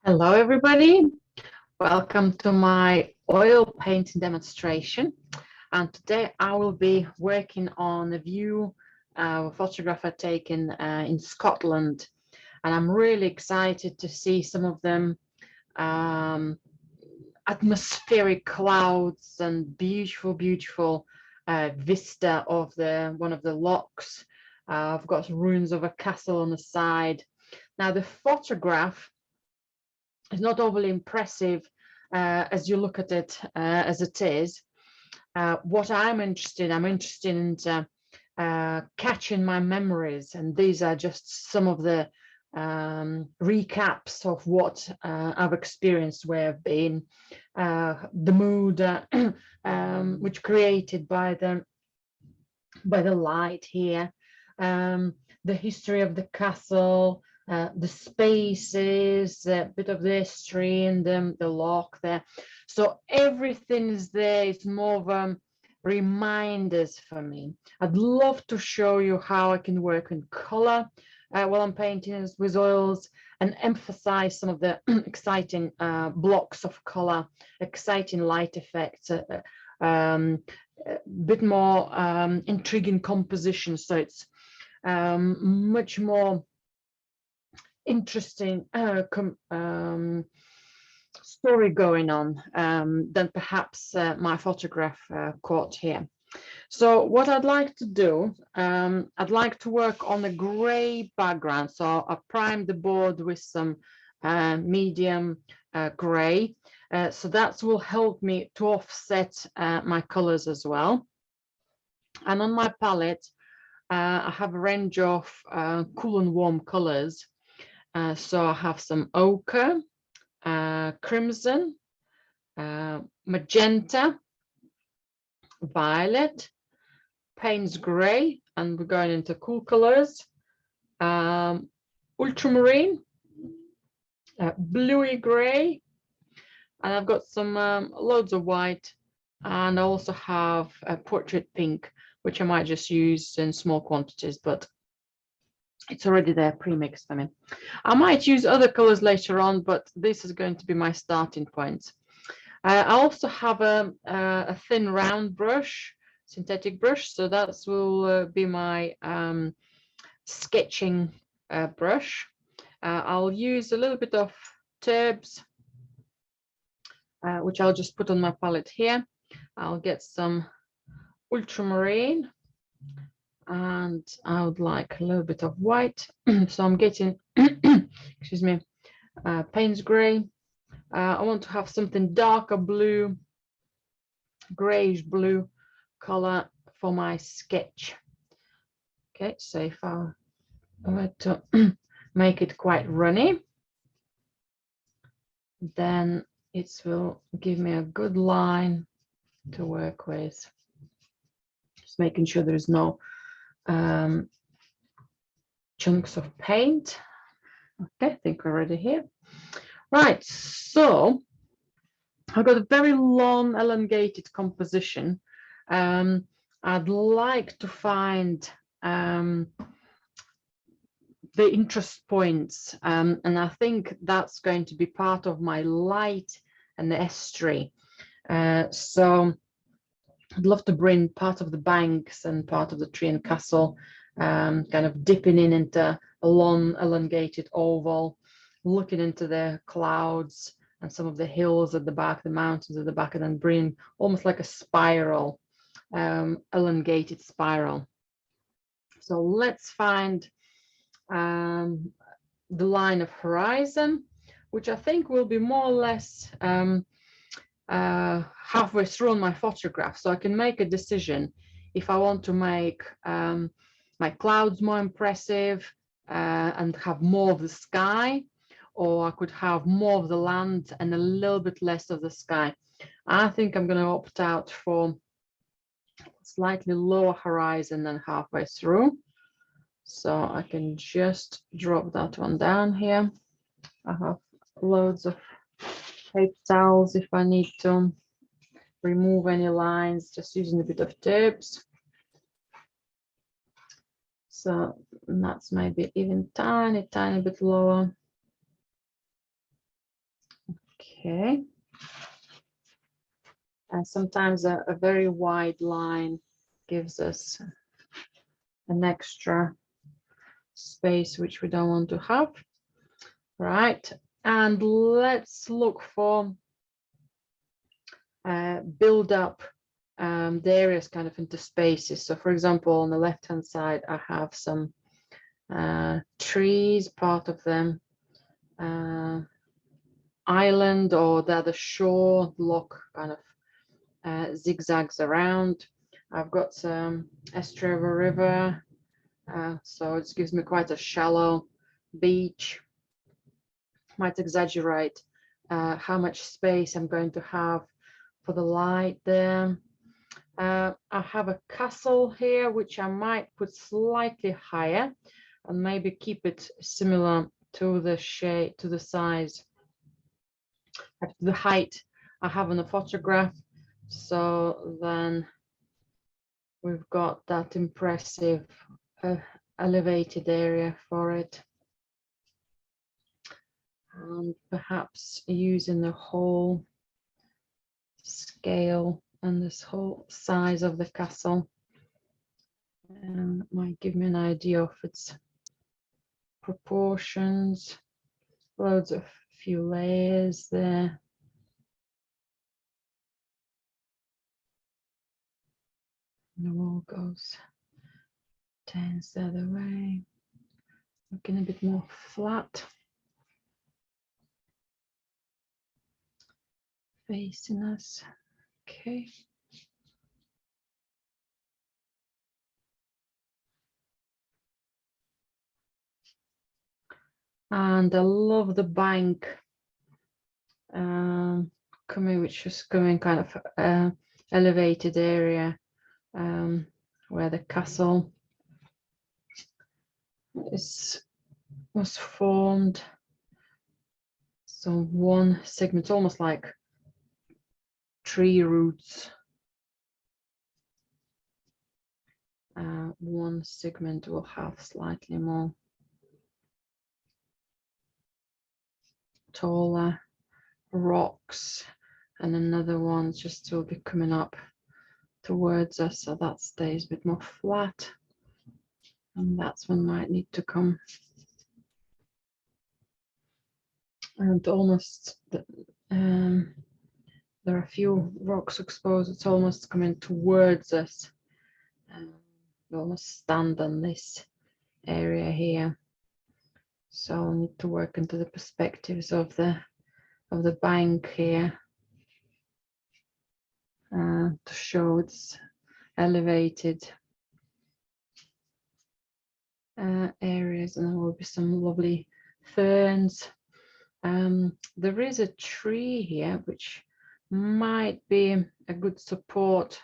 Hello, everybody. Welcome to my oil painting demonstration. And today I will be working on a view, a photograph I taken in Scotland. And I'm really excited to see some of them atmospheric clouds and beautiful, beautiful vista of one of the lochs. I've got ruins of a castle on the side. Now the photograph is not overly impressive as you look at it as it is. What I'm interested in catching my memories, and these are just some of the recaps of what I've experienced where I've been, the mood which created by the light here, the history of the castle, the spaces, a bit of the history and the loch there. So everything is there. It's more of reminders for me. I'd love to show you how I can work in color while I'm painting with oils and emphasize some of the exciting blocks of color, exciting light effects, a bit more intriguing composition. So it's much more interesting story going on than perhaps my photograph caught here. So what I'd like to do, I'd like to work on a gray background. So I primed the board with some medium gray. So that will help me to offset my colors as well. And on my palette, I have a range of cool and warm colors. So I have some ochre, crimson, magenta, violet, Payne's grey, and we're going into cool colors, ultramarine, bluey grey, and I've got some loads of white, and I also have a portrait pink, which I might just use in small quantities, but it's already there pre-mixed for me. I might use other colors later on, but this is going to be my starting point. I also have a thin round brush, synthetic brush, so that will be my sketching brush. I'll use a little bit of turbs, which I'll just put on my palette here. I'll get some ultramarine, and I would like a little bit of white. So I'm getting, excuse me, Payne's grey. I want to have something darker blue, grayish blue color for my sketch. Okay, so if I were to make it quite runny, then it will give me a good line to work with. Just making sure there's no chunks of paint. Okay, I think we're ready here. Right, so I've got a very long elongated composition. I'd like to find the interest points, and I think that's going to be part of my light and the estuary. So I'd love to bring part of the banks and part of the tree and castle, kind of dipping into a long elongated oval, looking into the clouds and some of the hills at the back, the mountains at the back, and then bring almost like a spiral, elongated spiral. So let's find the line of horizon, which I think will be more or less halfway through on my photograph, so I can make a decision if I want to make my clouds more impressive and have more of the sky, or I could have more of the land and a little bit less of the sky. I think I'm going to opt out for slightly lower horizon than halfway through. So I can just drop that one down here. I have loads of paper towels if I need to remove any lines, just using a bit of tips. So that's maybe even tiny bit lower. Okay. And sometimes a very wide line gives us an extra space which we don't want to have. Right. And let's look for build up the areas kind of into spaces. So for example, on the left hand side, I have some trees, part of them, island or the other shore, Loch kind of zigzags around. I've got some estuary of a river, so it gives me quite a shallow beach. Might exaggerate how much space I'm going to have for the light there. I have a castle here, which I might put slightly higher and maybe keep it similar to the shape, to the size, the height I have on the photograph. So then we've got that impressive elevated area for it. And perhaps using the whole scale and this whole size of the castle might give me an idea of its proportions. Loads of few layers there. The wall goes, turns the other way, looking a bit more flat, facing us. Okay. And I love the bank coming, which is coming kind of elevated area where the castle was formed. So one segment, almost like tree roots. One segment will have slightly more taller rocks, and another one just will be coming up towards us, so that stays a bit more flat, and that's one might need to come and almost there are a few rocks exposed. It's almost coming towards us. We almost stand on this area here, so I need to work into the perspectives of the bank here to show its elevated areas, and there will be some lovely ferns. There is a tree here which might be a good support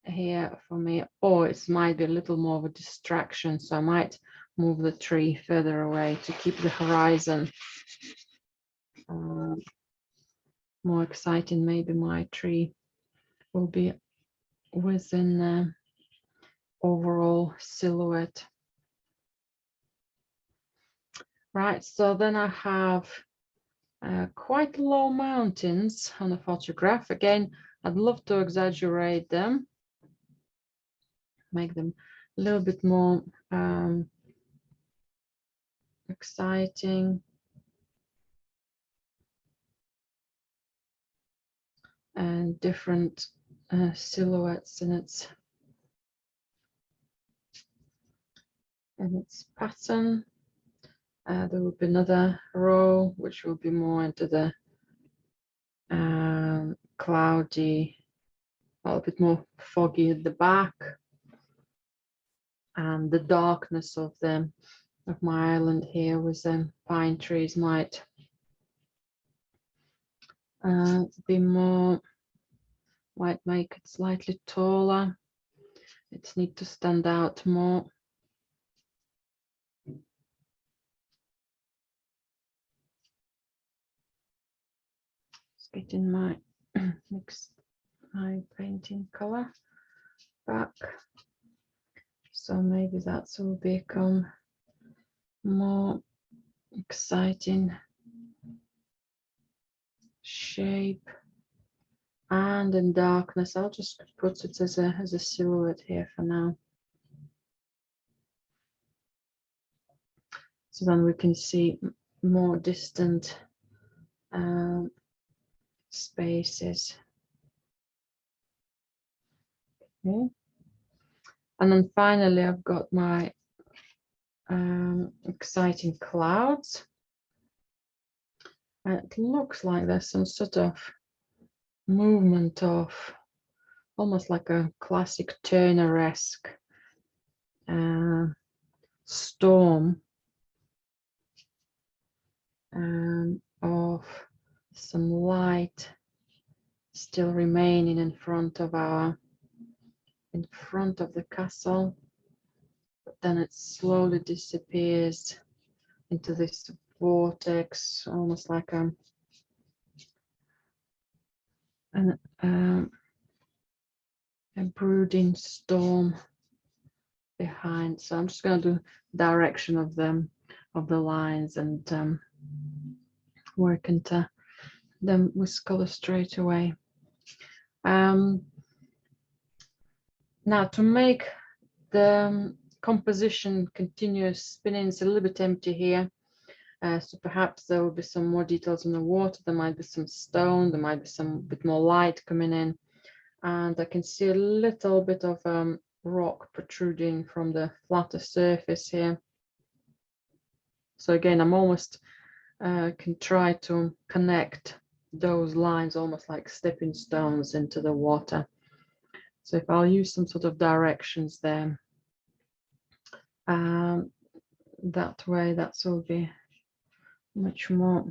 here for me, or it might be a little more of a distraction, so I might move the tree further away to keep the horizon more exciting. Maybe my tree will be within the overall silhouette. Right, so then I have quite low mountains on the photograph. Again, I'd love to exaggerate them, make them a little bit more exciting and different silhouettes in its pattern. There will be another row which will be more into the cloudy, a little bit more foggy at the back, and the darkness of my island here with the pine trees might be more, might make it slightly taller. It needs to stand out more. Just getting my my painting color back, so maybe that will become more exciting shape and in darkness. I'll just put it as a silhouette here for now. So then we can see more distant spaces. Okay. And then finally, I've got my exciting clouds. It looks like there's some sort of movement of almost like a classic Turner-esque storm of some light still remaining in front of the castle, but then it slowly disappears into this vortex, almost like a brooding storm behind. So I'm just going to do direction of them, of the lines, and work into them with color straight away. Now to make the composition continuous spinning, it's a little bit empty here. So perhaps there will be some more details in the water. There might be some stone, there might be some bit more light coming in. And I can see a little bit of rock protruding from the flatter surface here. So again, I'm almost can try to connect those lines almost like stepping stones into the water. So if I'll use some sort of directions there, that way, that will be much more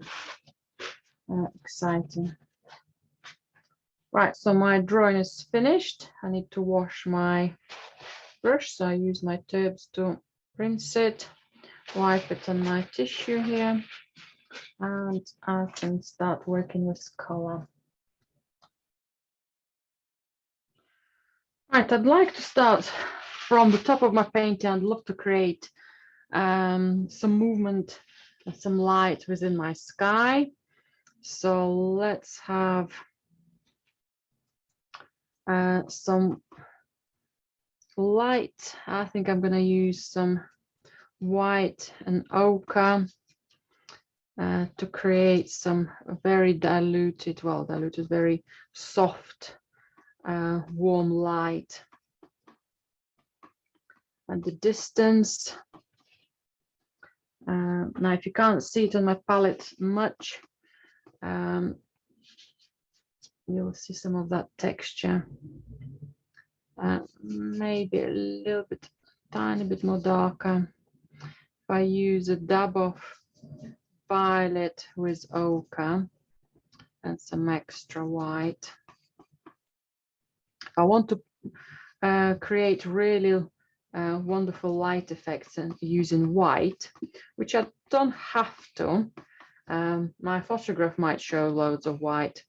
exciting. Right, so my drawing is finished. I need to wash my brush, so I use my tubes to rinse it, wipe it on my tissue here, and I can start working with color. Right, I'd like to start from the top of my painting. I'd love to create some movement and some light within my sky. So let's have some light. I think I'm going to use some white and ochre to create some very diluted, very soft, warm light. At the distance, now if you can't see it on my palette much, you'll see some of that texture. Maybe a little bit, tiny bit more darker. If I use a dab of violet with ochre and some extra white. If I want to create really wonderful light effects and using white, which I don't have to. My photograph might show loads of white,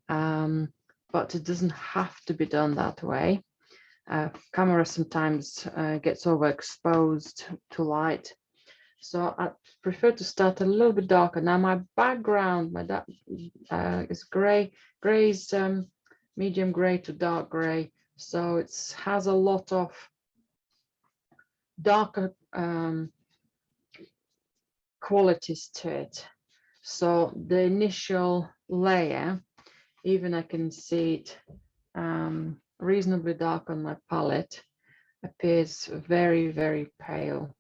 but it doesn't have to be done that way. Camera sometimes gets overexposed to light, so I prefer to start a little bit darker. Now my background, is gray. Gray is medium gray to dark gray, so it has a lot of darker qualities to it. So the initial layer, even I can see it reasonably dark on my palette, appears very, very pale.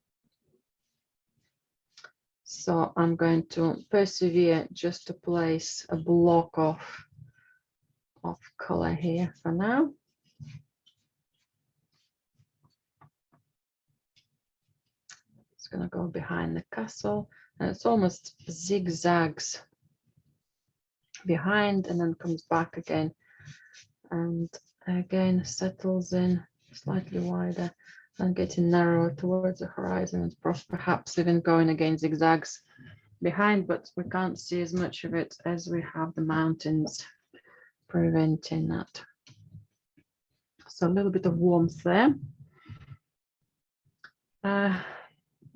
So I'm going to persevere just to place a block of color here for now. It's going to go behind the castle, and it's almost zigzags behind and then comes back again, and again settles in slightly wider and getting narrower towards the horizon, and perhaps even going again zigzags behind, but we can't see as much of it as we have the mountains preventing that. So a little bit of warmth there.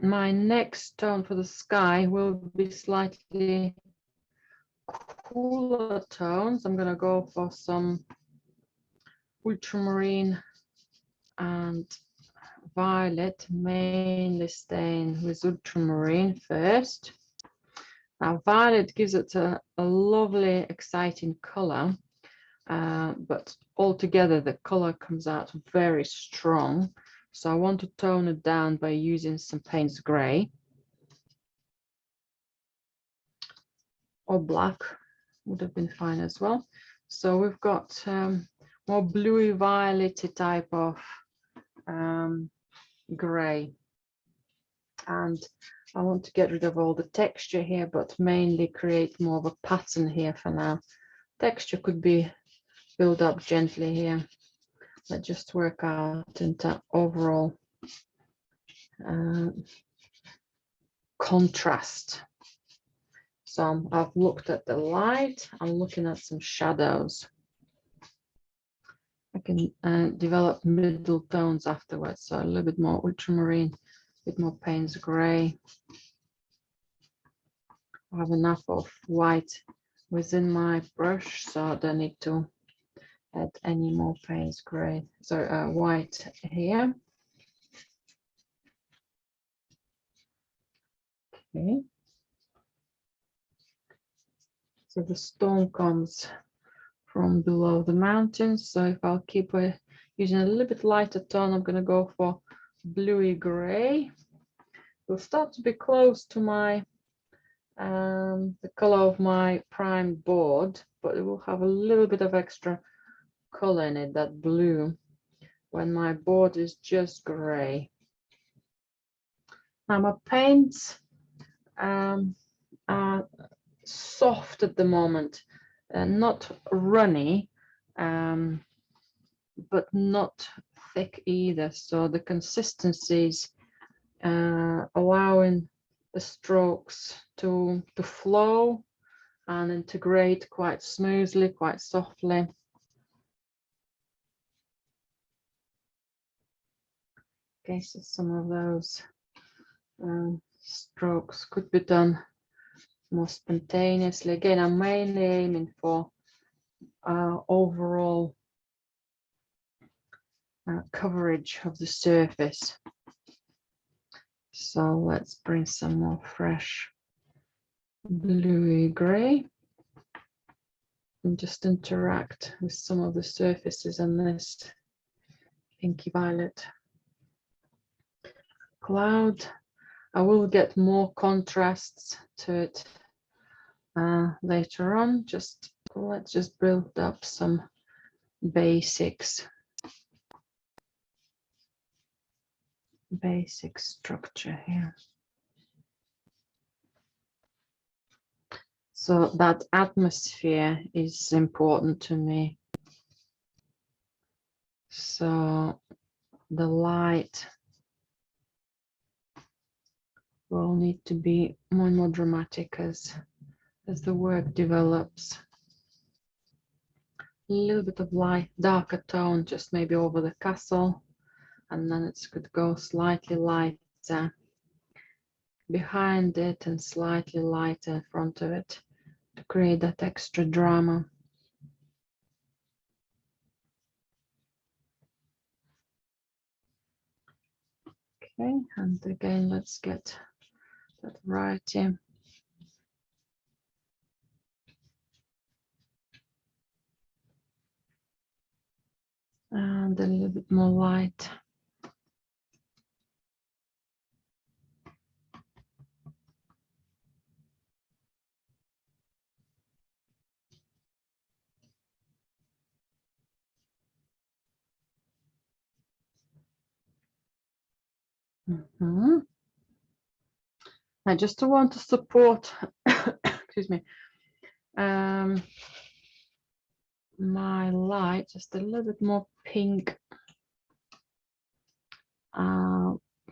My next tone for the sky will be slightly cooler tones, I'm going to go for some ultramarine and violet, mainly staying with ultramarine first. Now, violet gives it a lovely, exciting color, but altogether the color comes out very strong. So I want to tone it down by using some Payne's Gray or black would have been fine as well. So we've got more bluey violet type of gray, and I want to get rid of all the texture here, but mainly create more of a pattern here for now. Texture could be built up gently here. Let's just work out into overall contrast. So I've looked at the light, I'm looking at some shadows. I can develop middle tones afterwards, so a little bit more ultramarine, a bit more Payne's Gray. I have enough of white within my brush, so I don't need to add any more Payne's Gray, so white here. Okay. So the stone comes from below the mountains. So if I'll keep using a little bit lighter tone, I'm going to go for bluey gray. It'll start to be close to my the color of my primed board, but it will have a little bit of extra color in it, that blue, when my board is just gray. Now my paints are soft at the moment, not runny, but not thick either. So the consistencies allowing the strokes to flow and integrate quite smoothly, quite softly. Okay, so some of those strokes could be done more spontaneously. Again, I'm mainly aiming for overall coverage of the surface. So let's bring some more fresh bluey gray and just interact with some of the surfaces on this pinky violet cloud. I will get more contrasts to it later on. Let's just build up some basic structure here. So that atmosphere is important to me. So the light will need to be more and more dramatic as the work develops. A little bit of light, darker tone, just maybe over the castle, and then it could go slightly lighter behind it and slightly lighter in front of it to create that extra drama. Okay, and again, let's get that variety. And a little bit more light. I just want to support, excuse me, my light, just a little bit more pink,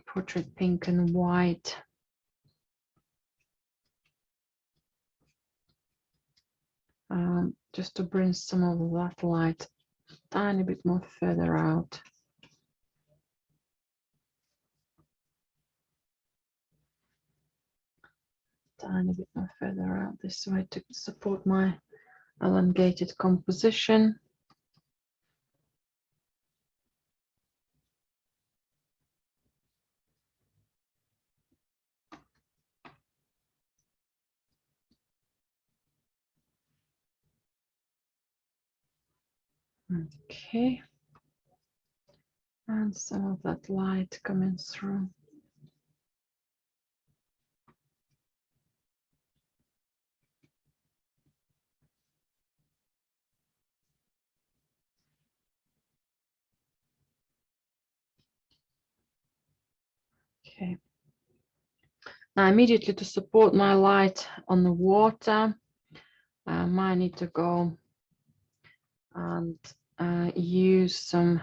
portrait pink and white. Just to bring some of that light a tiny bit more further out. tiny bit more further out this way to support my elongated composition. Okay, and some of that light coming through. Okay. Now immediately to support my light on the water, I might need to go and use some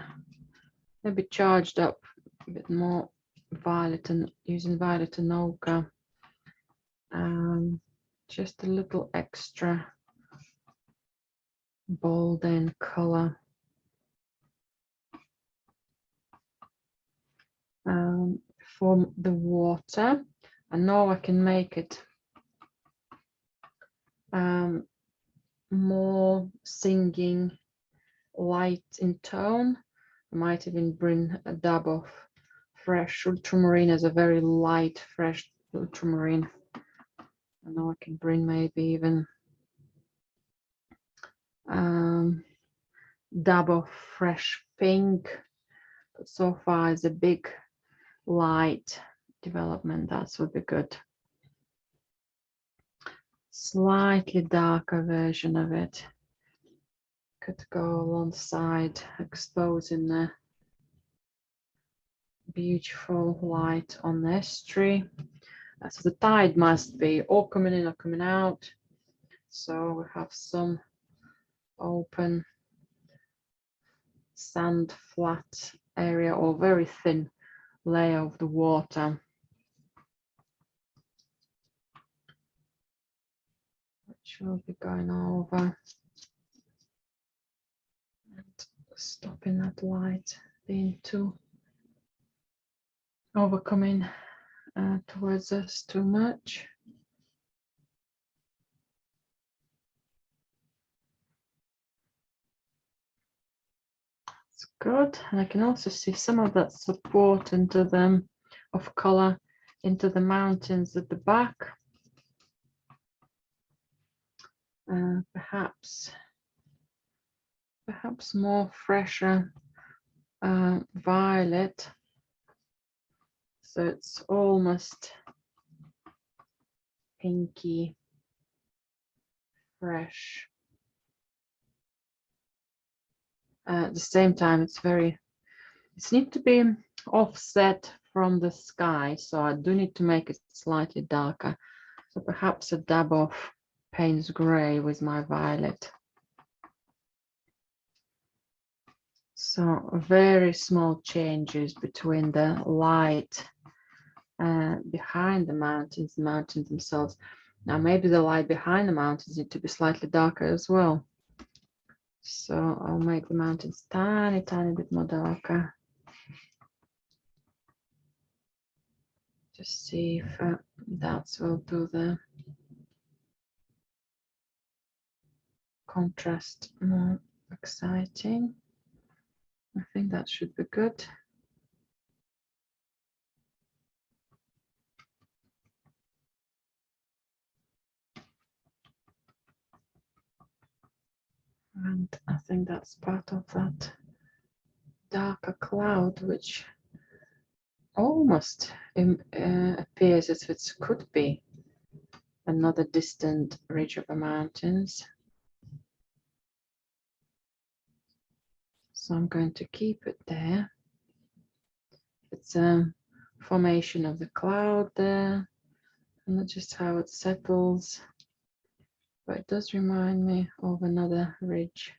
maybe charged up a bit more violet and using violet and ochre. Just a little extra bold in color. For the water, I know I can make it more singing, light in tone. I might even bring a dab of fresh ultramarine as a very light, fresh ultramarine. I know I can bring maybe even dab of fresh pink, but so far as a big light development, that would be good. Slightly darker version of it could go alongside, exposing the beautiful light on the estuary. So the tide must be all coming in or coming out. So we have some open sand flat area or very thin layer of the water, which will be going over and stopping that light being too overcoming towards us too much. It's good, and I can also see some of that support into them of color into the mountains at the back. Perhaps more fresher violet, so it's almost pinky fresh. At the same time, it needs to be offset from the sky, so I do need to make it slightly darker. So perhaps a dab of Payne's Gray with my violet. So very small changes between the light behind the mountains themselves. Now maybe the light behind the mountains need to be slightly darker as well. So I'll make the mountains tiny bit more darker. Just see if that will do the contrast more exciting. I think that should be good. And I think that's part of that darker cloud, which almost appears as if it could be another distant ridge of the mountains. So I'm going to keep it there. It's a formation of the cloud there, and not just how it settles, but it does remind me of another ridge,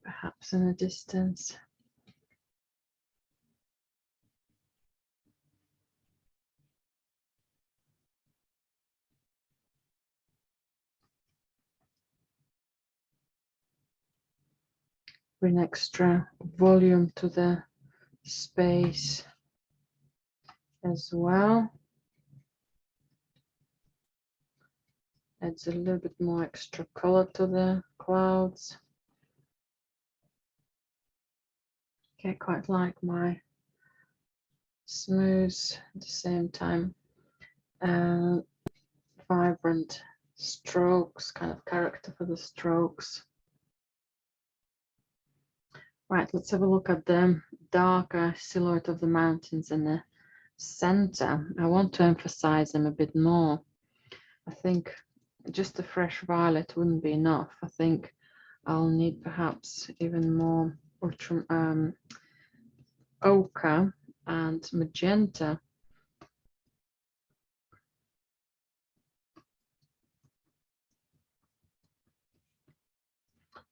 perhaps in the distance. Bring extra volume to the space as well. Adds a little bit more extra color to the clouds. Okay, quite like my smooth, at the same time, vibrant strokes, kind of character for the strokes. Right, let's have a look at the darker silhouette of the mountains in the center. I want to emphasize them a bit more. I think just a fresh violet wouldn't be enough. I think I'll need perhaps even more ochre and magenta.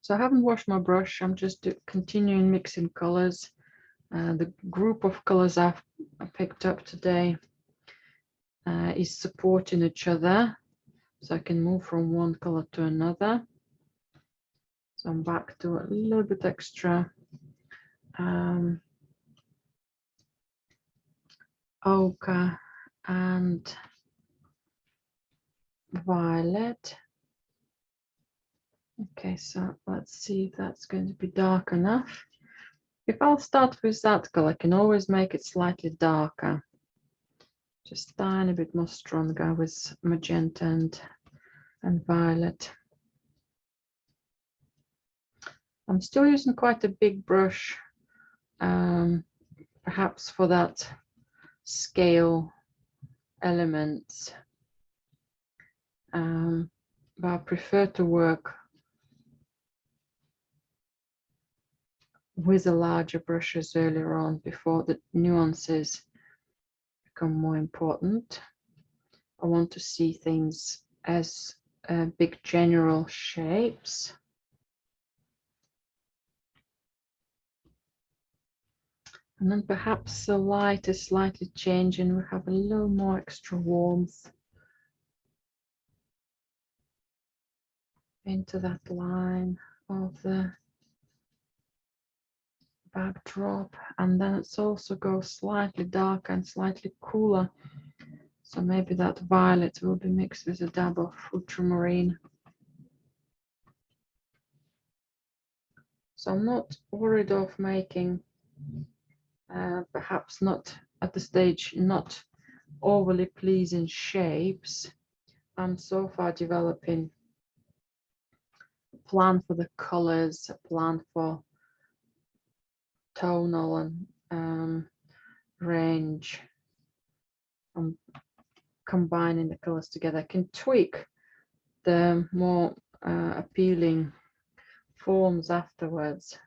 So I haven't washed my brush. I'm just continuing mixing colors. The group of colors I picked up today is supporting each other, so I can move from one color to another. So I'm back to a little bit extra ochre and violet. Okay, so let's see if that's going to be dark enough. If I'll start with that color, I can always make it slightly darker. Just a tiny bit more stronger with magenta and violet. I'm still using quite a big brush, perhaps for that scale elements, but I prefer to work with the larger brushes earlier on before the nuances become more important. I want to see things as big general shapes. And then perhaps the light is slightly changing. We have a little more extra warmth into that line of the backdrop. And then it's also goes slightly darker and slightly cooler. So maybe that violet will be mixed with a dab of ultramarine. So I'm not worried of making, perhaps not at the stage, not overly pleasing shapes. I'm so far developing a plan for the colors, a plan for tonal and range. I'm combining the colors together. I can tweak the more appealing forms afterwards,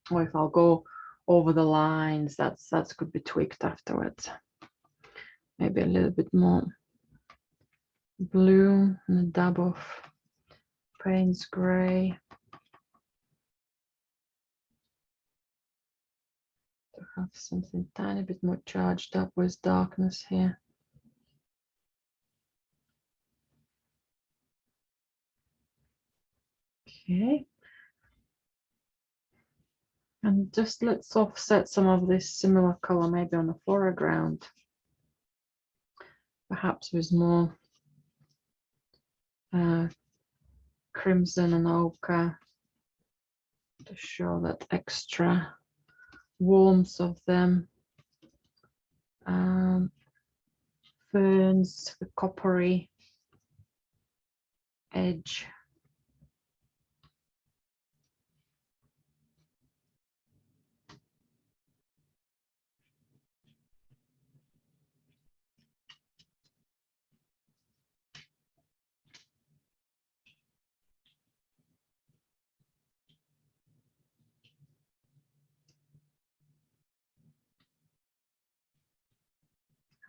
or if I'll go over the lines, that could be tweaked afterwards. Maybe a little bit more blue and a dab of Payne's gray to have something tiny bit more charged up with darkness here. Okay. And just let's offset some of this similar color maybe on the foreground, perhaps with more crimson and ochre to show that extra warmth of them. Ferns, the coppery edge.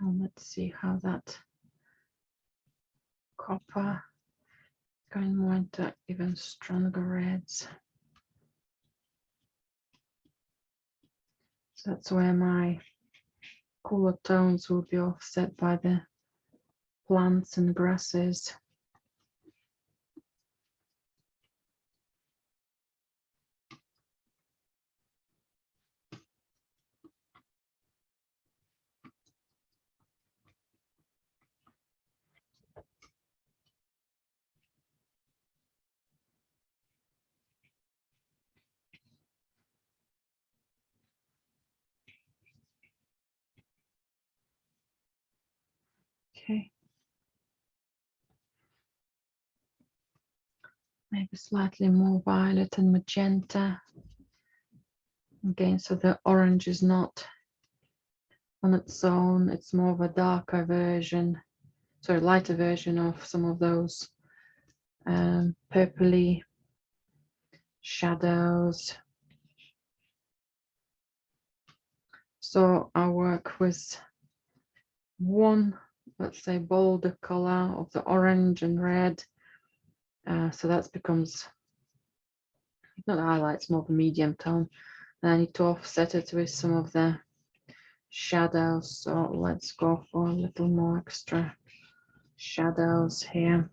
And let's see how that copper going more into even stronger reds. So that's where my cooler tones will be offset by the plants and grasses. Okay. Maybe slightly more violet and magenta. Again, so the orange is not on its own, it's more of a darker version, sorry, lighter version of some of those purpley shadows. So I work with one, let's say, bolder color of the orange and red. So that becomes not a highlight, it's more of a medium tone. And I need to offset it with some of the shadows. So let's go for a little more extra shadows here.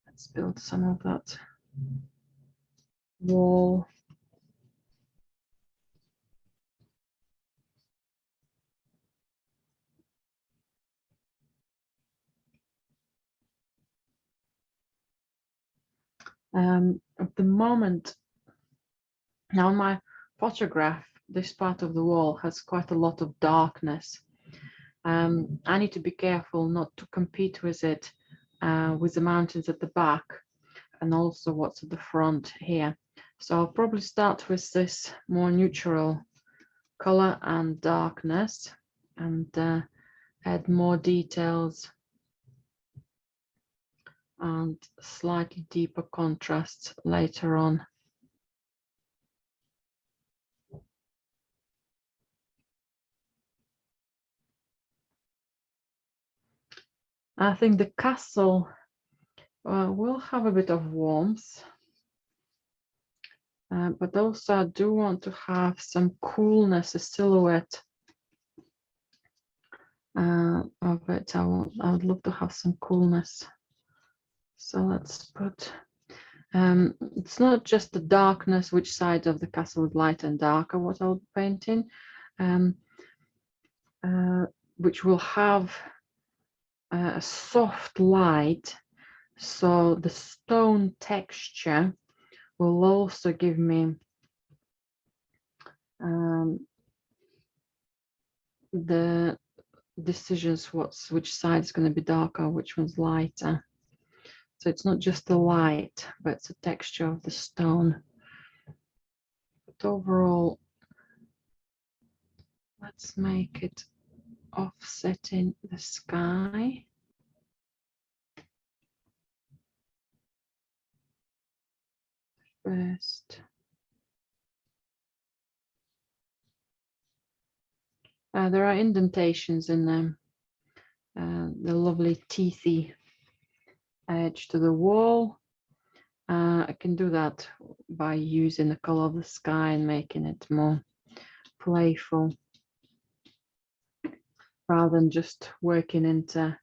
Let's build some of that wall. At the moment, now on my photograph, this part of the wall has quite a lot of darkness. I need to be careful not to compete with it, with the mountains at the back and also what's at the front here. So I'll probably start with this more neutral color and darkness and add more details and slightly deeper contrasts later on. I think the castle will have a bit of warmth, but also I do want to have some coolness, a silhouette of it. I would love to have some coolness. So let's put, it's not just the darkness, which side of the castle is light and darker, what I'll be painting, which will have a soft light. So the stone texture will also give me the decisions which side is going to be darker, which one's lighter. So it's not just the light, but it's the texture of the stone. But overall, let's make it offsetting the sky. First. There are indentations in them. The lovely teethy edge to the wall. I can do that by using the color of the sky and making it more playful rather than just working into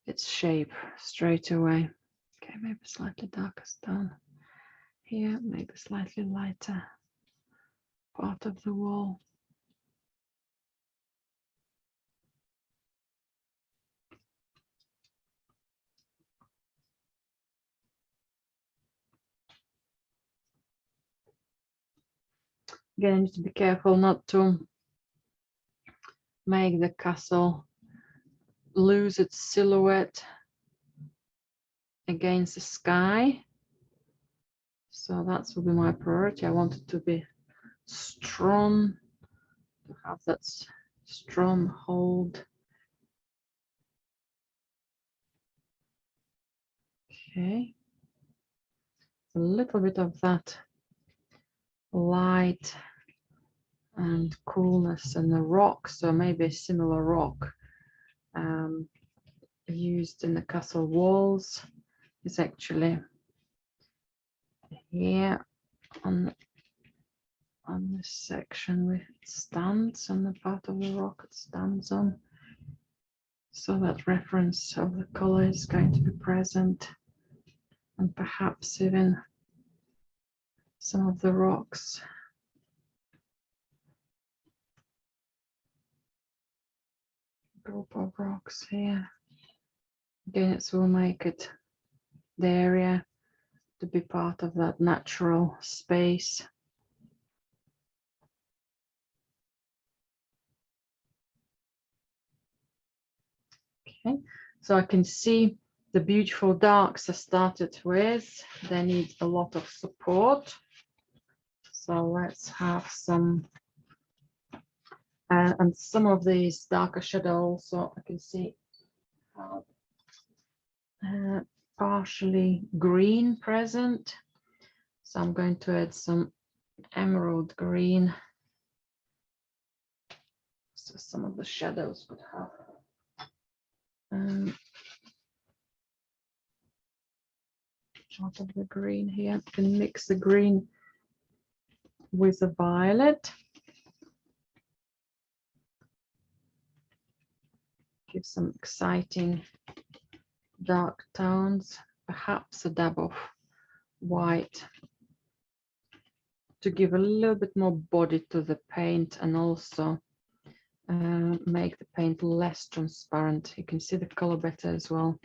its shape straight away. Okay, maybe slightly darker stone here, maybe slightly lighter part of the wall. Again, I need to be careful not to make the castle lose its silhouette against the sky. So that's will be my priority. I want it to be strong, to have that strong hold. Okay. A little bit of that light and coolness in the rock. So maybe a similar rock used in the castle walls is actually here on this section with stands on the part of the rock it stands on. So that reference of the color is going to be present, and perhaps even some of the rocks. Group of rocks here. Again, it will make it the area to be part of that natural space. Okay, so I can see the beautiful darks I started with. They need a lot of support. So let's have some, and some of these darker shadows, so I can see partially green present. So I'm going to add some emerald green. So some of the shadows would have shot of the green here. I can mix the green with the violet. Give some exciting dark tones, perhaps a dab of white to give a little bit more body to the paint and also make the paint less transparent. You can see the color better as well.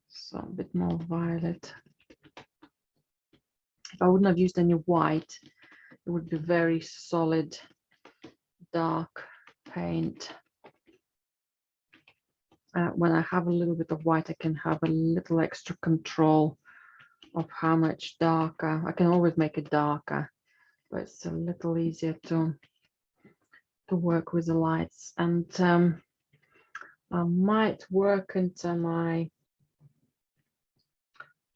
So a bit more violet. If I wouldn't have used any white, it would be very solid, dark paint. When I have a little bit of white, I can have a little extra control of how much darker. I can always make it darker, but it's a little easier to work with the lights. And I might work into my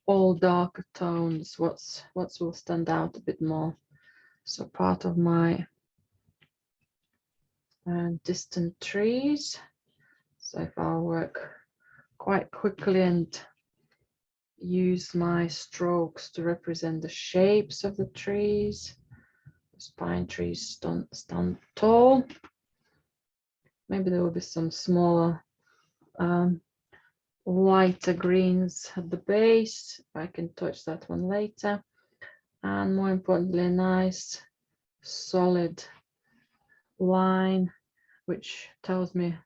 all darker tones. What will stand out a bit more. So part of my distant trees. So if I work quite quickly and use my strokes to represent the shapes of the trees. Those pine trees stand tall. Maybe there will be some smaller lighter greens at the base. I can touch that one later. And more importantly, a nice solid line, which tells me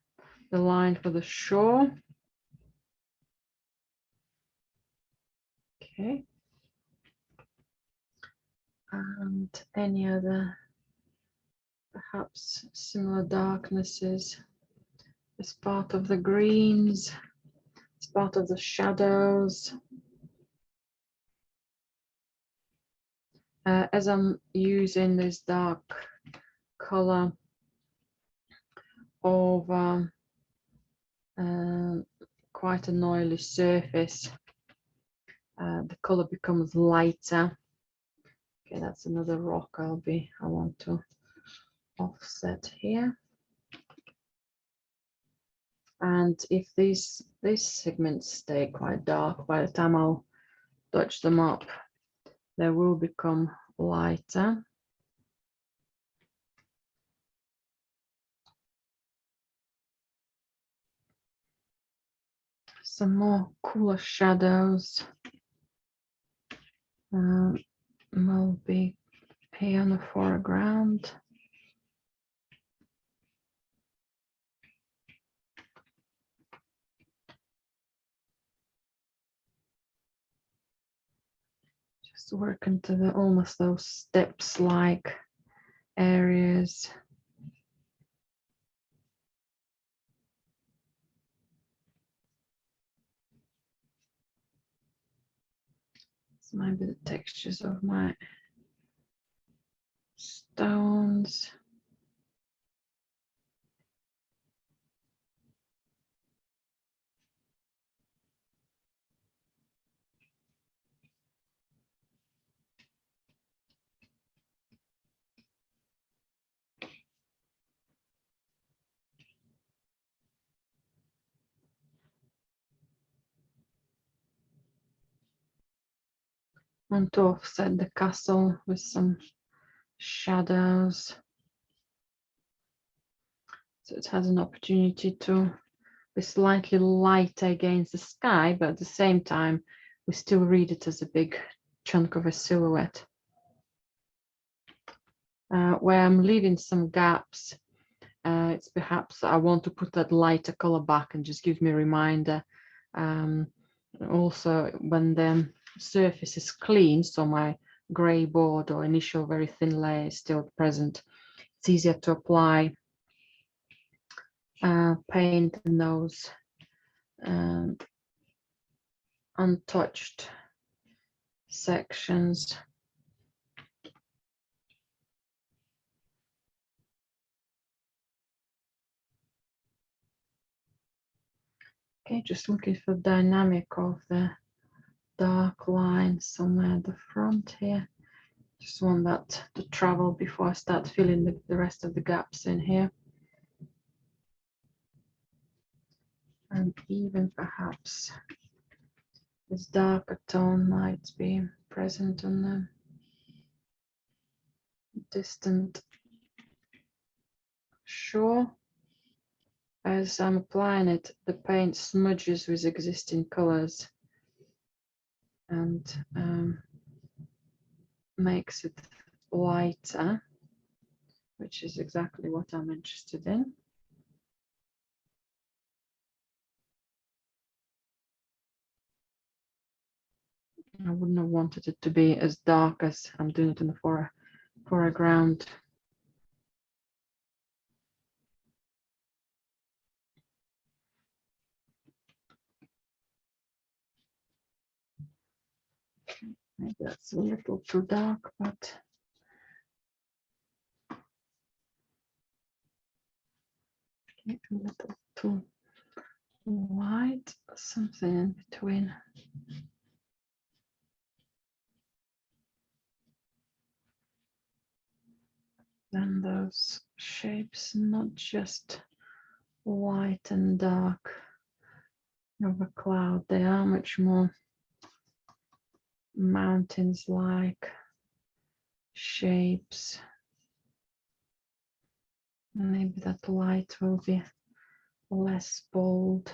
the line for the shore. Okay. And any other perhaps similar darknesses as part of the greens, as part of the shadows. As I'm using this dark color over quite an oily surface, the color becomes lighter. Okay, that's another rock I want to offset here. And if these segments stay quite dark, by the time I'll touch them up, they will become lighter. Some more cooler shadows will be here on the foreground. Just work into the almost those steps-like areas. This might be the textures of my stones. Want to offset the castle with some shadows, so it has an opportunity to be slightly lighter against the sky, but at the same time we still read it as a big chunk of a silhouette. Where I'm leaving some gaps, it's perhaps I want to put that lighter color back and just gives me a reminder. Also, when the surface is clean, so my gray board or initial very thin layer is still present, it's easier to apply paint those untouched sections. Okay, just looking for dynamic of the dark line somewhere at the front here. Just want that to travel before I start filling the rest of the gaps in here. And even perhaps this darker tone might be present on the distant shore. As I'm applying it, the paint smudges with existing colors and makes it lighter, which is exactly what I'm interested in. I wouldn't have wanted it to be as dark as I'm doing it in the foreground. Maybe that's a little too dark, but maybe a little too white, something in between. Then those shapes, not just white and dark of a cloud, they are much more mountains-like shapes. Maybe that light will be less bold.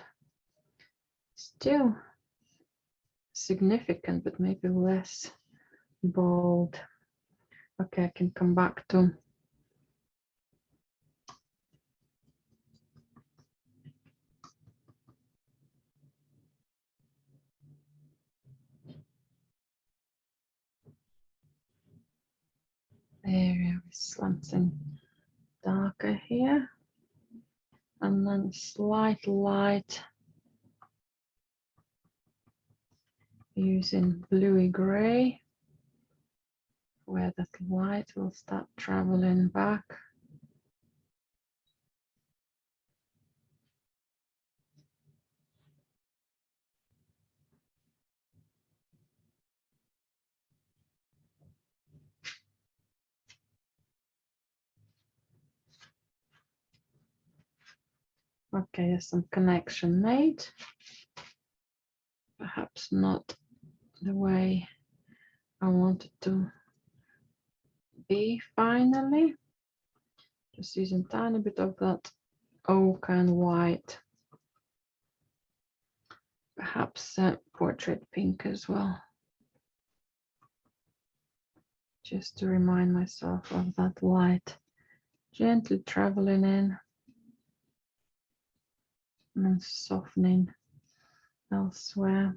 Still significant, but maybe less bold. Okay, I can come back to area with something darker here, and then slight light using bluey gray, where that light will start traveling back. Okay, there's some connection made. Perhaps not the way I want it to be finally. Just using a tiny bit of that oak and white. Perhaps portrait pink as well. Just to remind myself of that light gently traveling in and softening elsewhere.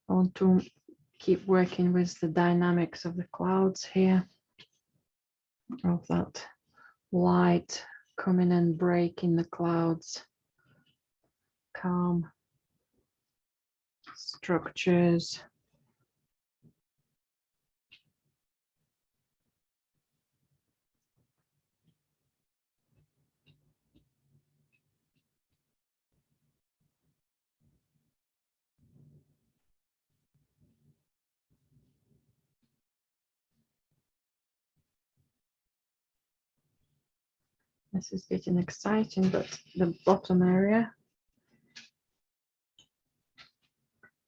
I want to keep working with the dynamics of the clouds here, of that light coming and breaking the clouds, calm structures. This is getting exciting, but the bottom area,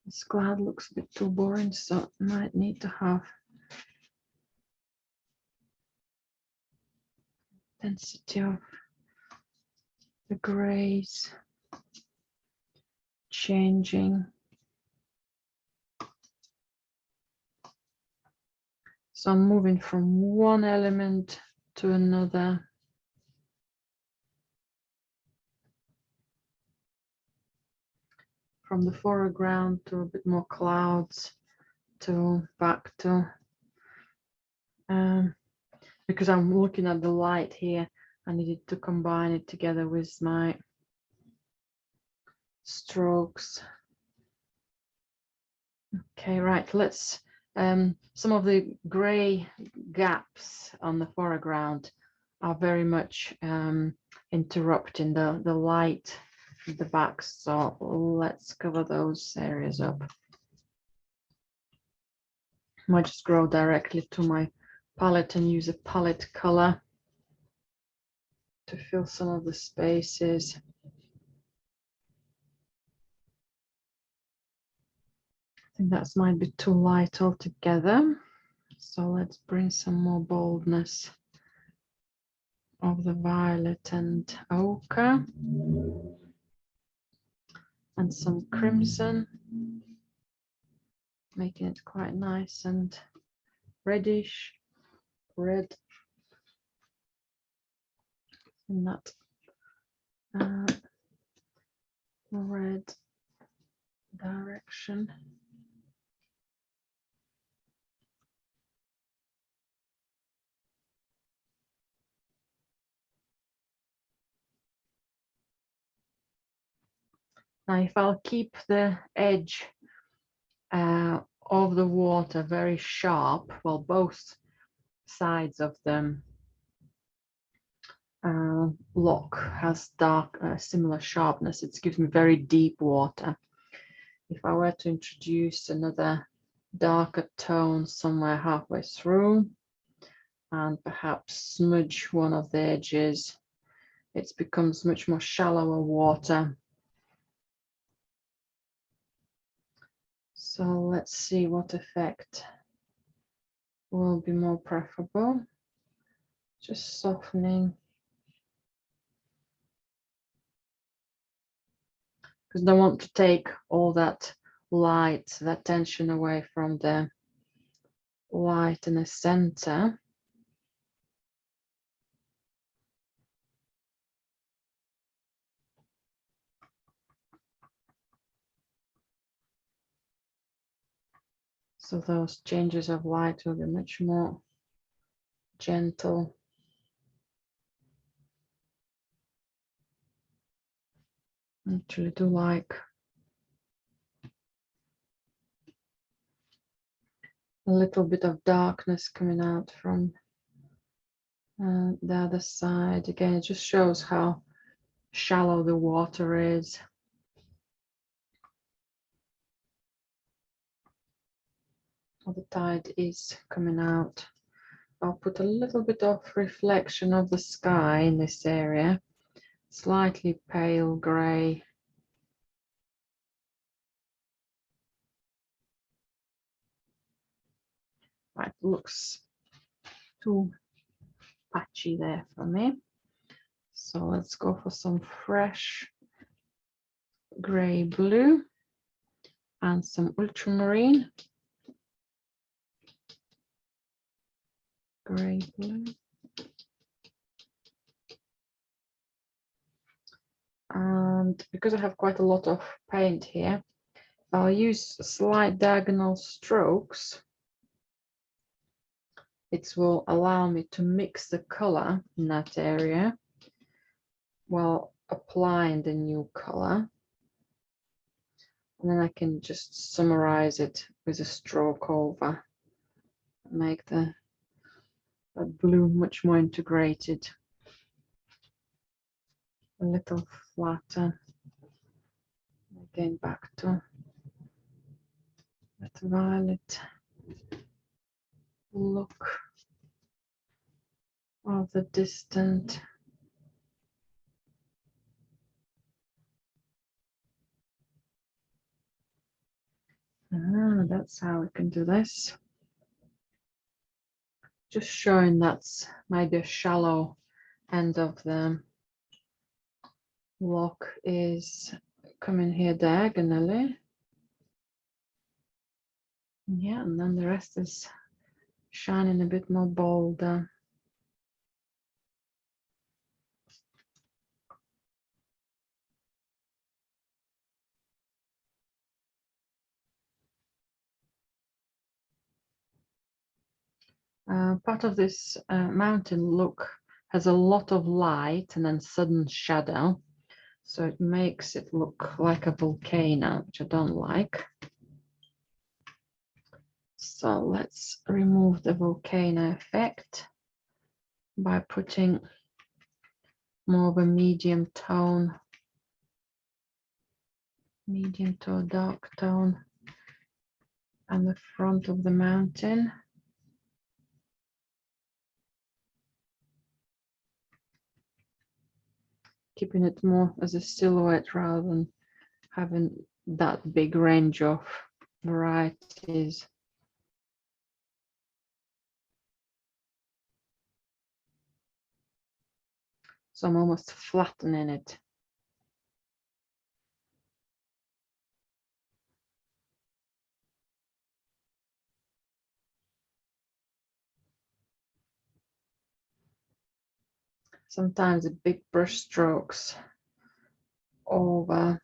this cloud looks a bit too boring, so I might need to have intensity of the grays changing. So I'm moving from one element to another. From the foreground to a bit more clouds to back to, because I'm looking at the light here, I needed to combine it together with my strokes. Okay, right, let's some of the gray gaps on the foreground are very much interrupting the light at the back, so let's cover those areas up. I might just go directly to my palette and use a palette color to fill some of the spaces. I think that might be too light altogether, so let's bring some more boldness of the violet and ochre and some crimson, making it quite nice and reddish red in that red direction. Now, if I'll keep the edge of the water very sharp, well, both sides of the loch has dark, similar sharpness. It gives me very deep water. If I were to introduce another darker tone somewhere halfway through and perhaps smudge one of the edges, it becomes much more shallower water. So let's see what effect will be more preferable. Just softening, because I don't want to take all that light, that tension away from the light in the center. So those changes of light will be much more gentle. I actually do like a little bit of darkness coming out from the other side. Again, it just shows how shallow the water is. The tide is coming out. I'll put a little bit of reflection of the sky in this area, slightly pale grey. Right, looks too patchy there for me. So let's go for some fresh grey blue and some ultramarine. Grey blue. And because I have quite a lot of paint here, I'll use slight diagonal strokes. It will allow me to mix the color in that area while applying the new color. And then I can just summarize it with a stroke over, make the blue much more integrated, a little flatter. Again, back to that violet look of the distant. That's how we can do this. Just showing that's maybe a shallow end of the loch is coming here diagonally. Yeah, and then the rest is shining a bit more bolder. Part of this mountain look has a lot of light and then sudden shadow. So it makes it look like a volcano, which I don't like. So let's remove the volcano effect by putting more of a medium to dark tone on the front of the mountain. Keeping it more as a silhouette rather than having that big range of varieties. So I'm almost flattening it. Sometimes the big brush strokes over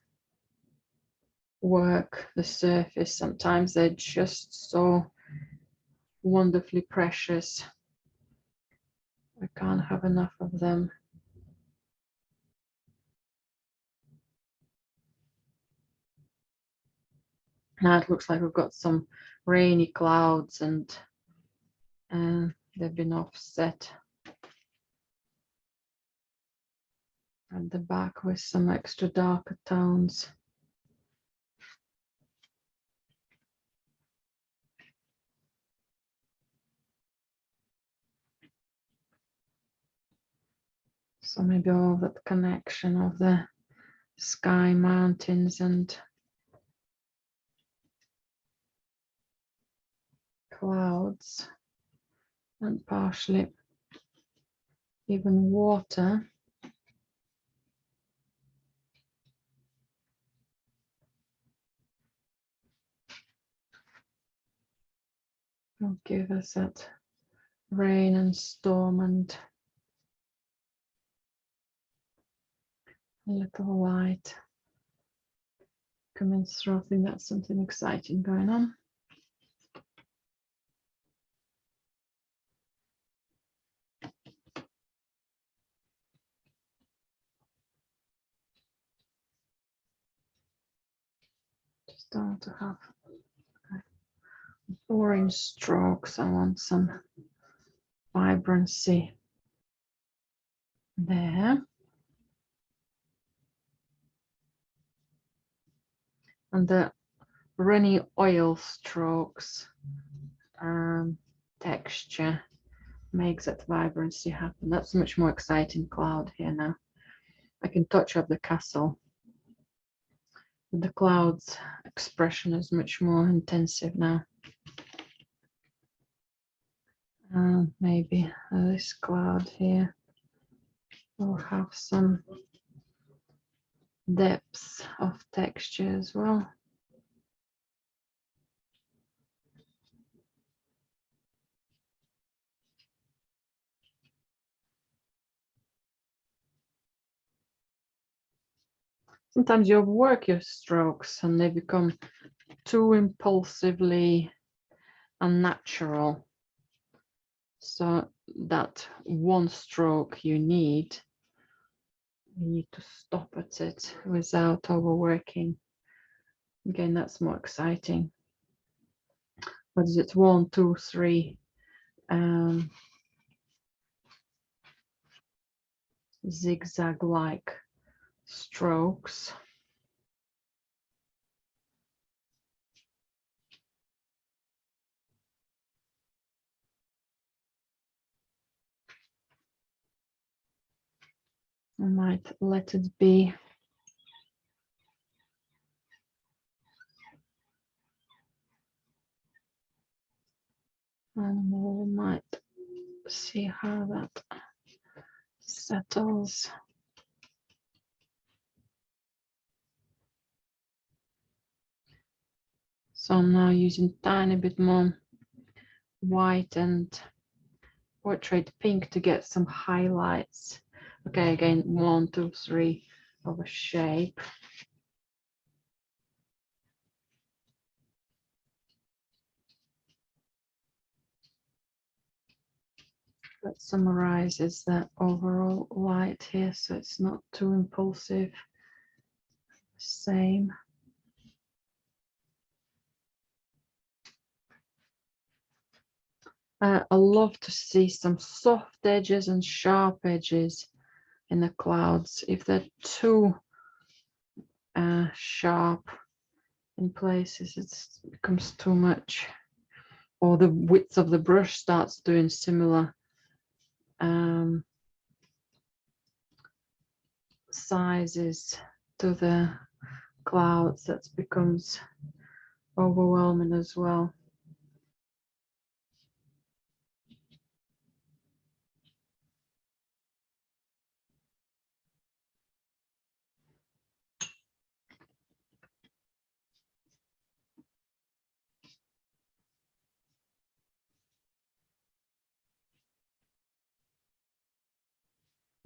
work the surface. Sometimes they're just so wonderfully precious. I can't have enough of them. Now it looks like we've got some rainy clouds and they've been offset at the back with some extra darker tones. So maybe all that connection of the sky, mountains and clouds and partially even water. Will give us that rain and storm and a little light coming through. I think that's something exciting going on. Just don't want to have boring strokes. I want some vibrancy there. And the runny oil strokes texture makes that vibrancy happen. That's a much more exciting cloud here now. I can touch up the castle. The cloud's expression is much more intensive now. Maybe this cloud here will have some depths of texture as well. Sometimes you overwork your strokes and they become too impulsively unnatural. So that one stroke you need to stop at it without overworking. Again, that's more exciting. What is it? 1, 2, 3 zigzag-like strokes. I might let it be. And we might see how that settles. So I'm now using a tiny bit more white and portrait pink to get some highlights. Okay, again, 1, 2, 3 of a shape. That summarizes the overall light here, so it's not too impulsive. Same. I love to see some soft edges and sharp edges in the clouds. If they're too sharp in places, it becomes too much, or the width of the brush starts doing similar sizes to the clouds. That becomes overwhelming as well.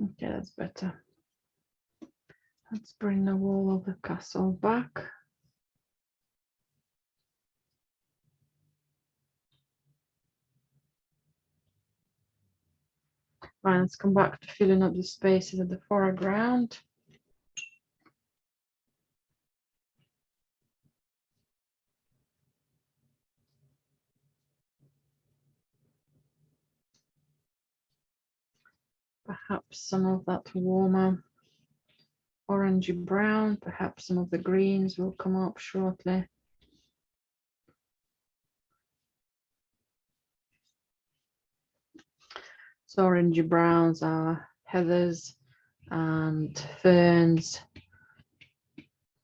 Okay, that's better. Let's bring the wall of the castle back. Right, let's come back to filling up the spaces at the foreground. Perhaps some of that warmer orangey brown, perhaps some of the greens will come up shortly. So orangey browns are heathers and ferns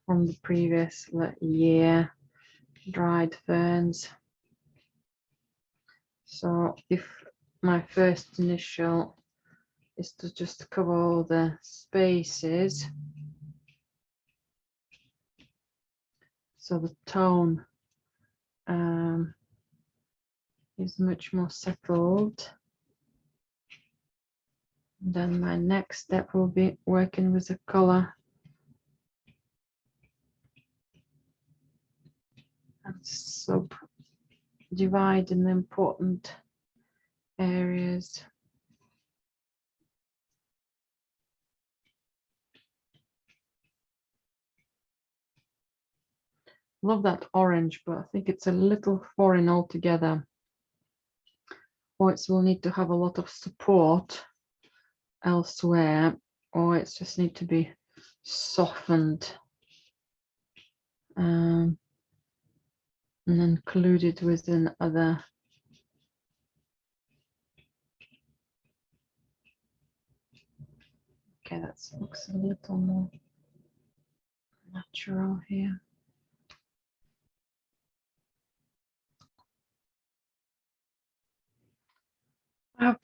from the previous year, dried ferns. So if my first initial is to just cover all the spaces, so the tone is much more settled. Then my next step will be working with the color and subdividing the important areas. Love that orange, but I think it's a little foreign altogether. Or it will need to have a lot of support elsewhere, or it's just need to be softened and included within other. Okay, that looks a little more natural here. I've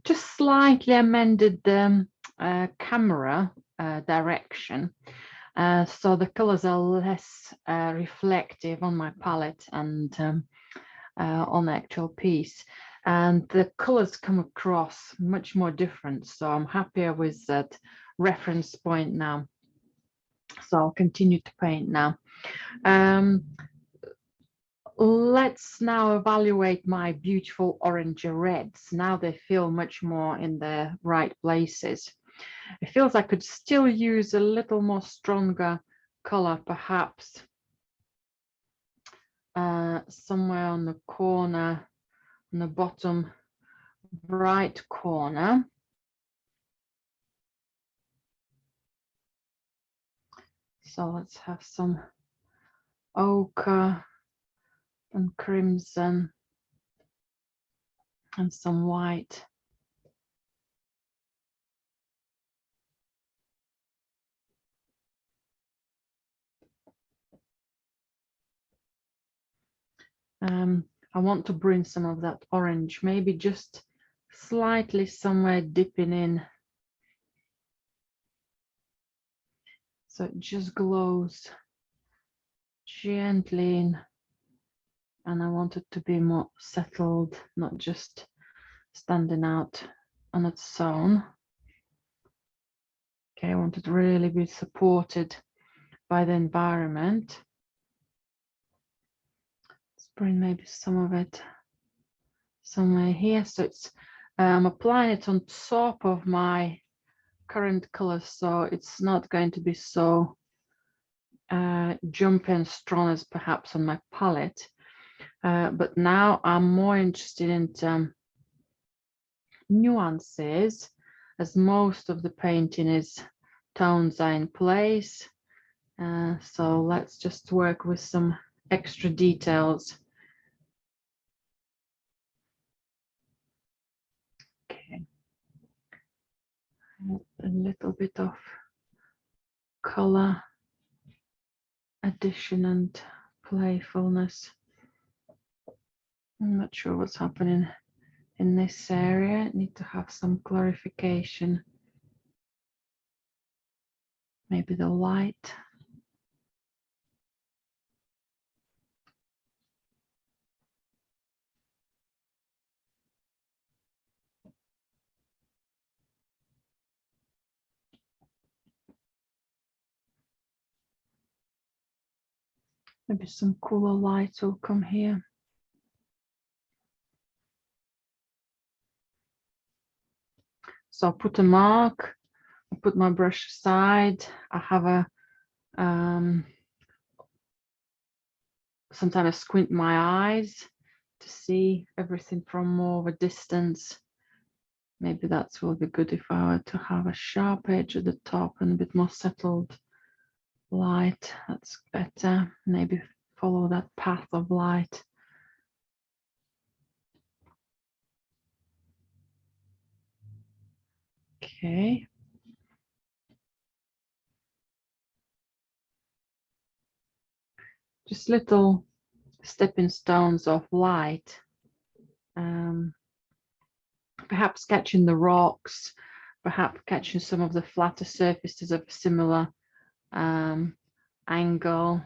just slightly amended the camera direction, so the colors are less reflective on my palette and on the actual piece, and the colors come across much more different. So I'm happier with that reference point now. So I'll continue to paint now. Let's now evaluate my beautiful orange reds. Now they feel much more in the right places. It feels I could still use a little more stronger color, perhaps somewhere on the corner, on the bottom right corner. So let's have some ochre and crimson and some white. I want to bring some of that orange, maybe just slightly somewhere dipping in, so it just glows gently in, and I want it to be more settled, not just standing out on its own. Okay, I want it to really be supported by the environment. Let's bring maybe some of it somewhere here, so it's I'm applying it on top of my current color, so it's not going to be so jumpy and strong as perhaps on my palette. But now I'm more interested in nuances, as most of the painting is tones are in place. So let's just work with some extra details. Okay, a little bit of color addition and playfulness. I'm not sure what's happening in this area. I need to have some clarification. Maybe the light. Maybe some cooler light will come here. So I'll put a mark, I'll put my brush aside. I have a, sometimes I squint my eyes to see everything from more of a distance. Maybe that will be good if I were to have a sharp edge at the top and a bit more settled light. That's better. Maybe follow that path of light. Okay. Just little stepping stones of light. Perhaps catching the rocks, perhaps catching some of the flatter surfaces of a similar angle.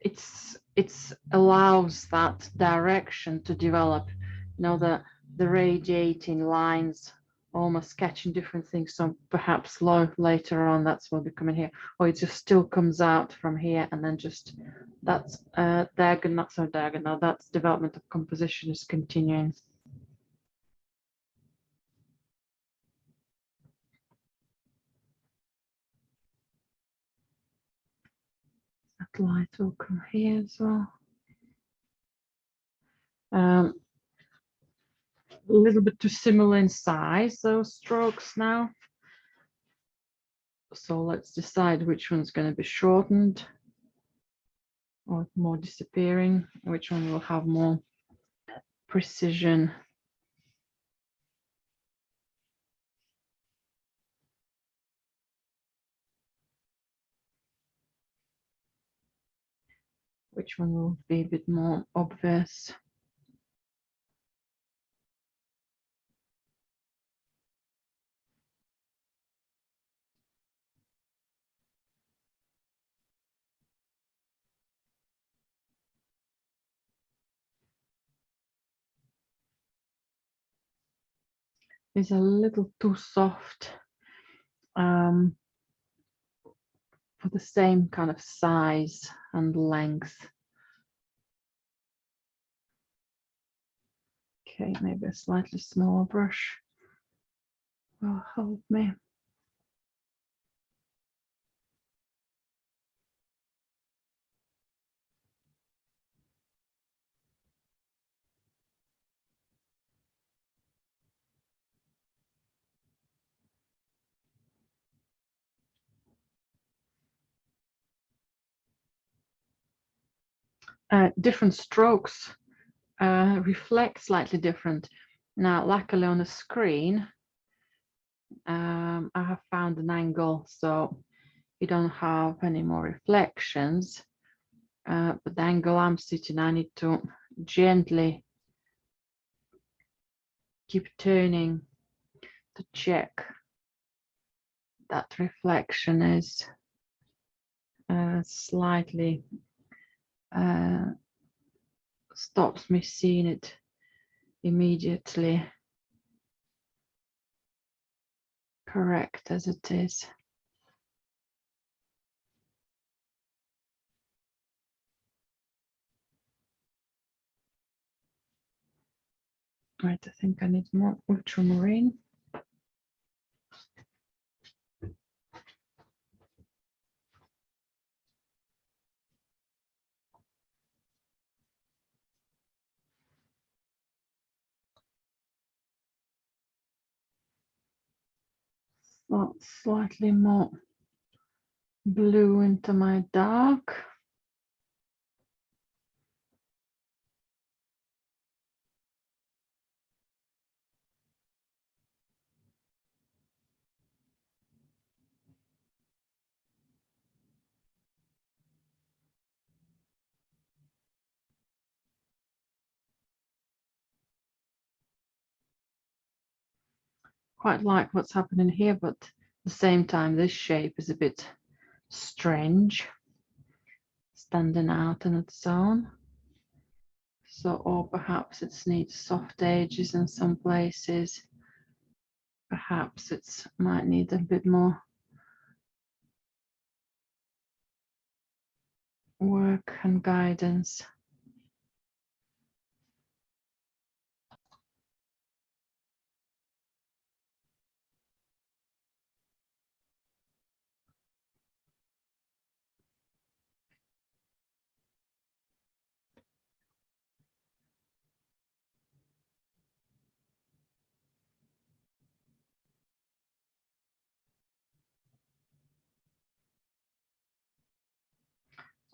It's allows that direction to develop, you know, the radiating lines almost catching different things. So perhaps later on that's will be coming here, or it just still comes out from here and then just that's diagonal, not so diagonal, that's development of composition is continuing. That light will come here as well. A little bit too similar in size, those strokes now. So let's decide which one's going to be shortened or more disappearing, which one will have more precision. Which one will be a bit more obvious. It's a little too soft for the same kind of size and length. Okay, maybe a slightly smaller brush will help me. Different strokes reflect slightly different. Now, luckily on the screen, I have found an angle so you don't have any more reflections. But the angle I'm sitting, I need to gently keep turning to check that reflection is slightly stops me seeing it immediately correct as it is. Right, I think I need more ultramarine. Slightly more blue into my dark. Quite like what's happening here, but at the same time, this shape is a bit strange, standing out on its own. So, or perhaps it needs soft edges in some places. Perhaps it might need a bit more work and guidance.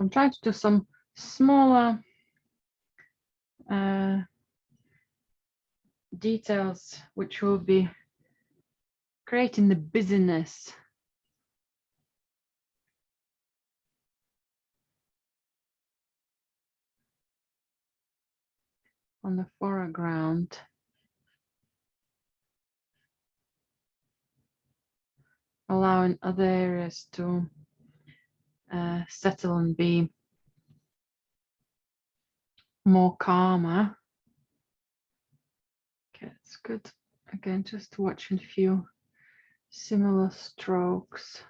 I'm trying to do some smaller details which will be creating the busyness on the foreground, allowing other areas to settle and be more calmer. Okay, it's good. Again, just watching a few similar strokes.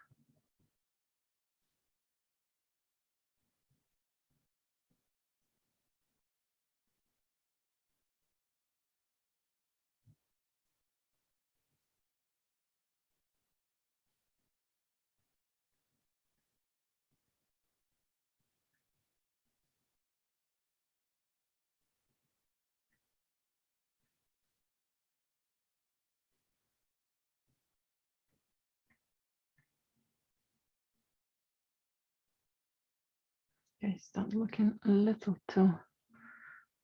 Okay, start looking a little too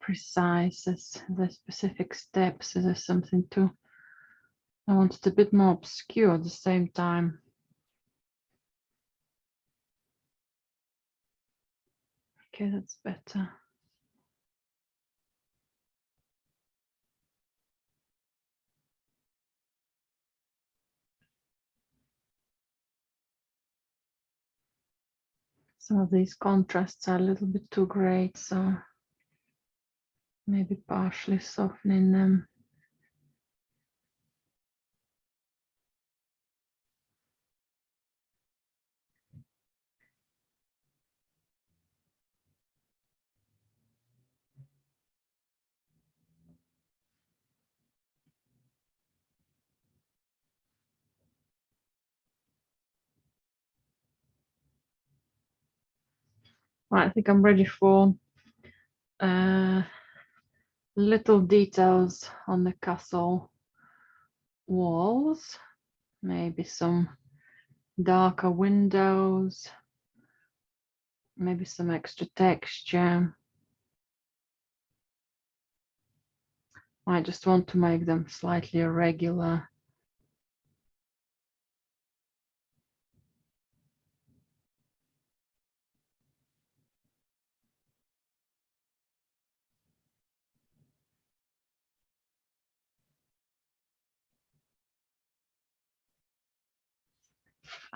precise as the specific steps. Is there something to, I want it a bit more obscure at the same time. Okay, that's better. Some of these contrasts are a little bit too great, so maybe partially softening them. Right, I think I'm ready for little details on the castle walls, maybe some darker windows, maybe some extra texture. I just want to make them slightly irregular.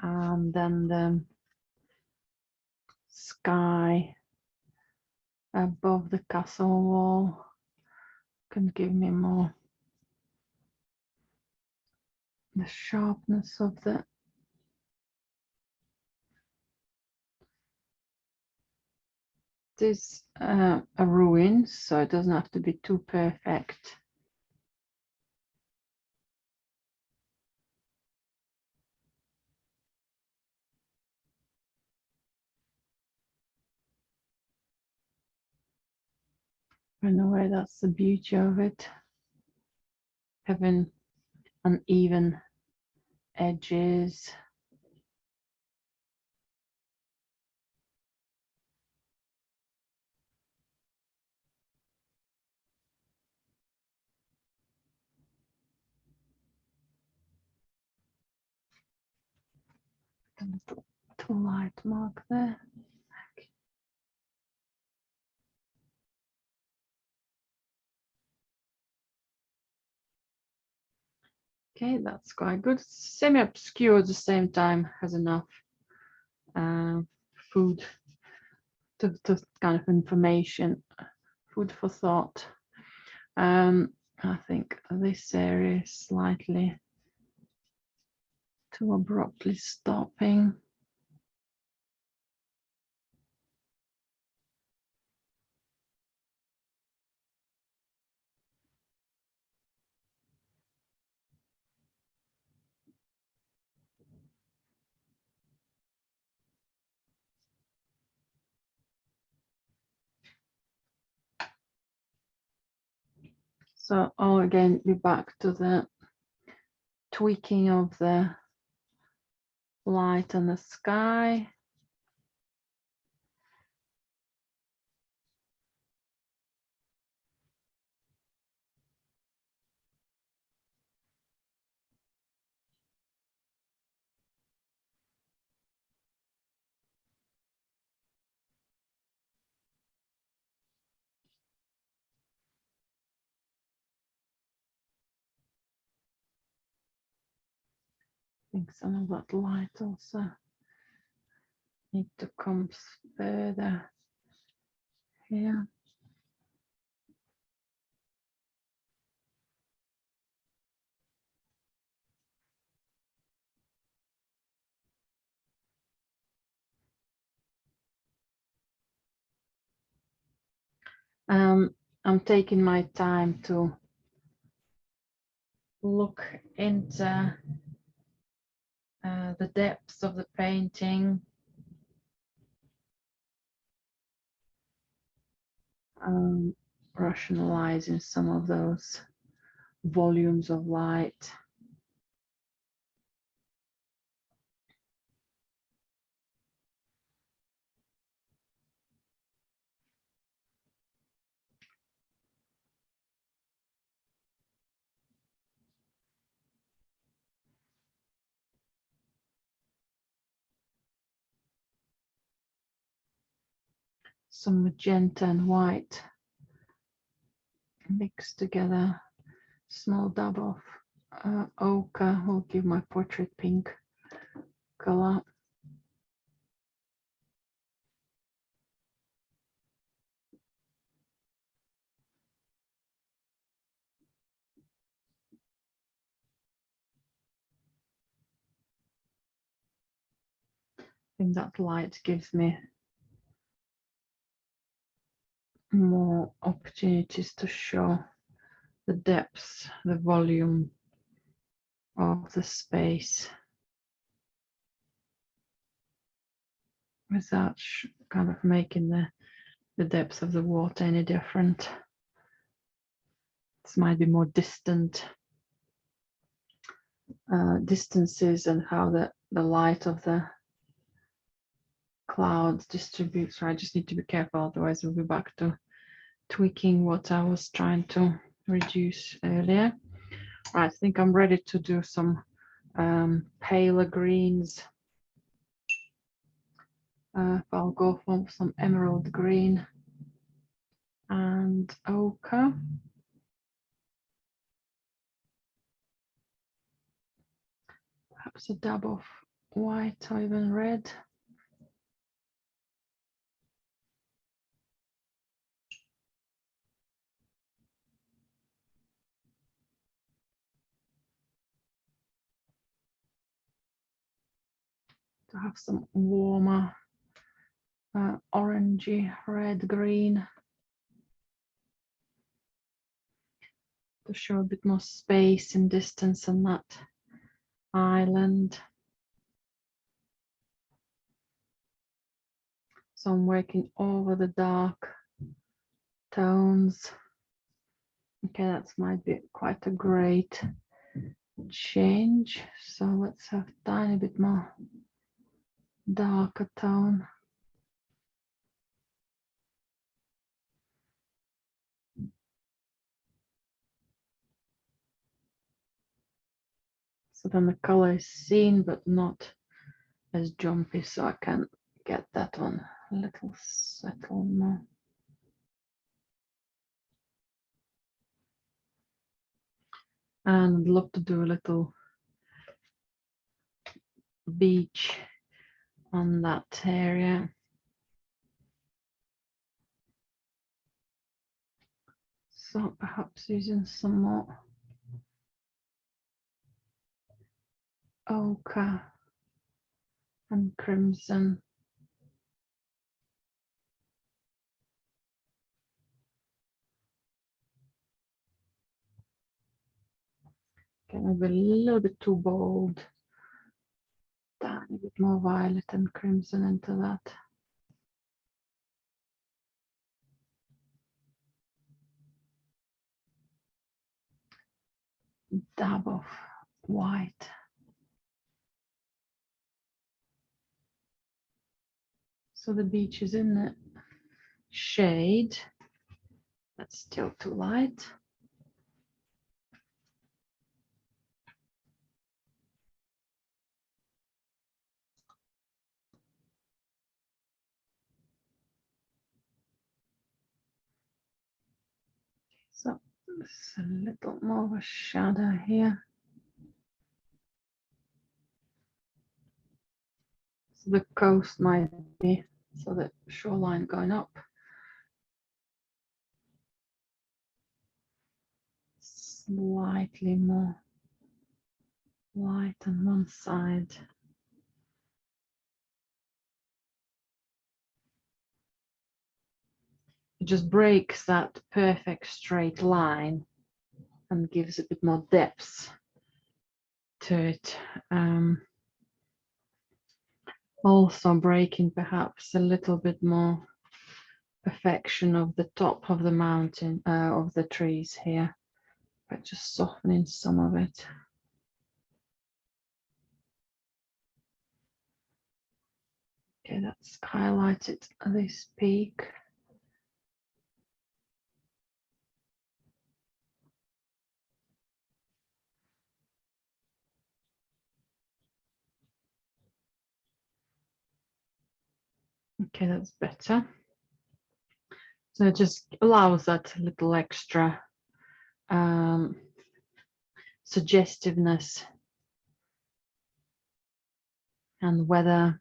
And then the sky above the castle wall can give me more the sharpness of the this a ruin, so it doesn't have to be too perfect. In a way, that's the beauty of it, having uneven edges. To light mark there. Okay, that's quite good. Semi-obscure at the same time, has enough food to kind of information, food for thought. I think this area is slightly too abruptly stopping. So I'll again be back to the tweaking of the light on the sky. I think some of that light also need to come further here. I'm taking my time to look into the depths of the painting. Rationalizing some of those volumes of light. Some magenta and white mixed together. Small dab of ochre will give my portrait pink color. I think that light gives me more opportunities to show the depths, the volume of the space without kind of making the depth of the water any different. This might be more distant distances and how the light of the clouds distributes. So I just need to be careful, otherwise we'll be back to tweaking what I was trying to reduce earlier. I think I'm ready to do some paler greens. I'll go for some emerald green and ochre. Perhaps a dab of white or even red. To have some warmer orangey red green to show a bit more space and distance on that island. So I'm working over the dark tones. Okay, that might be quite a great change. So let's have a tiny bit more darker tone. So then the color is seen but not as jumpy, so I can get that one a little settled more. And I'd love to do a little beach on that area. So perhaps using some more ochre and crimson. Okay, maybe a little bit too bold. Tiny bit more violet and crimson into that. Dab of white. So the beach is in the shade. That's still too light. So there's a little more of a shadow here. So the coast might be, so the shoreline going up. Slightly more light on one side. It just breaks that perfect straight line and gives a bit more depth to it. Also breaking perhaps a little bit more perfection of the top of the mountain, of the trees here, but just softening some of it. Okay, that's highlighted this peak. Okay, that's better. So it just allows that little extra suggestiveness and weather.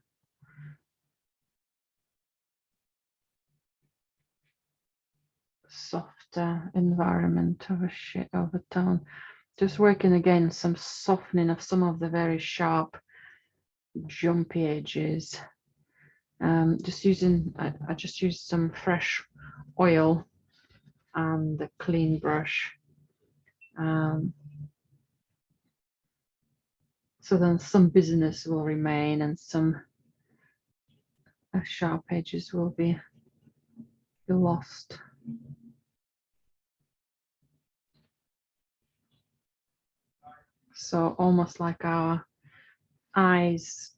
Softer environment of a tone. Just working again some softening of some of the very sharp, jumpy edges. Just using, I just used some fresh oil and a clean brush. So then some busyness will remain and some sharp edges will be lost. So almost like our eyes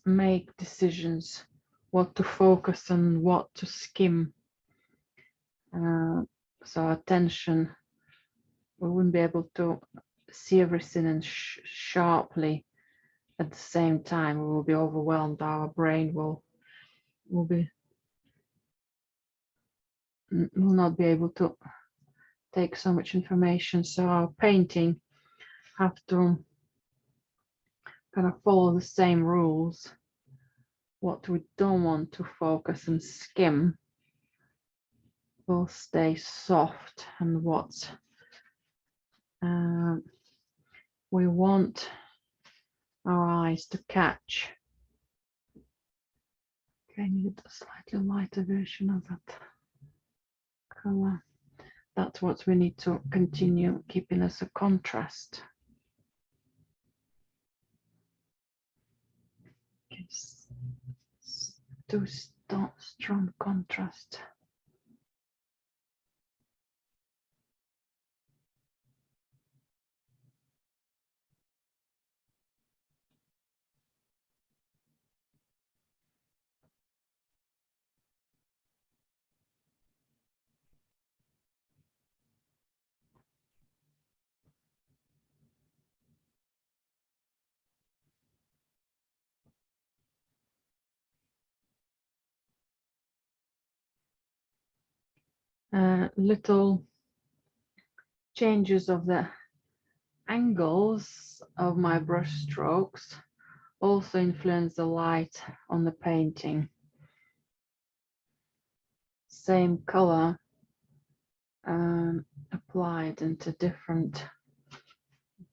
make decisions what to focus on, what to skim. So attention, we wouldn't be able to see everything and sharply at the same time. We will be overwhelmed. Our brain will not be able to take so much information. So our painting have to kind of follow the same rules. What we don't want to focus and skim will stay soft, and what we want our eyes to catch. Okay, I need a slightly lighter version of that color. That's what we need to continue keeping as a contrast. It's too strong contrast. little changes of the angles of my brush strokes also influence the light on the painting. Same color applied into different,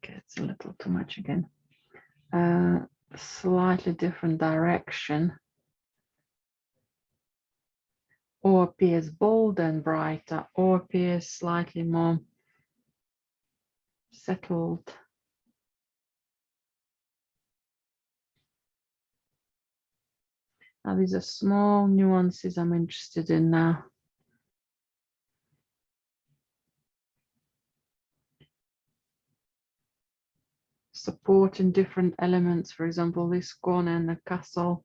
okay, it's a little too much again, slightly different direction, or appears bolder and brighter, or appears slightly more settled. Now these are small nuances I'm interested in now. Supporting different elements, for example, this corner and the castle,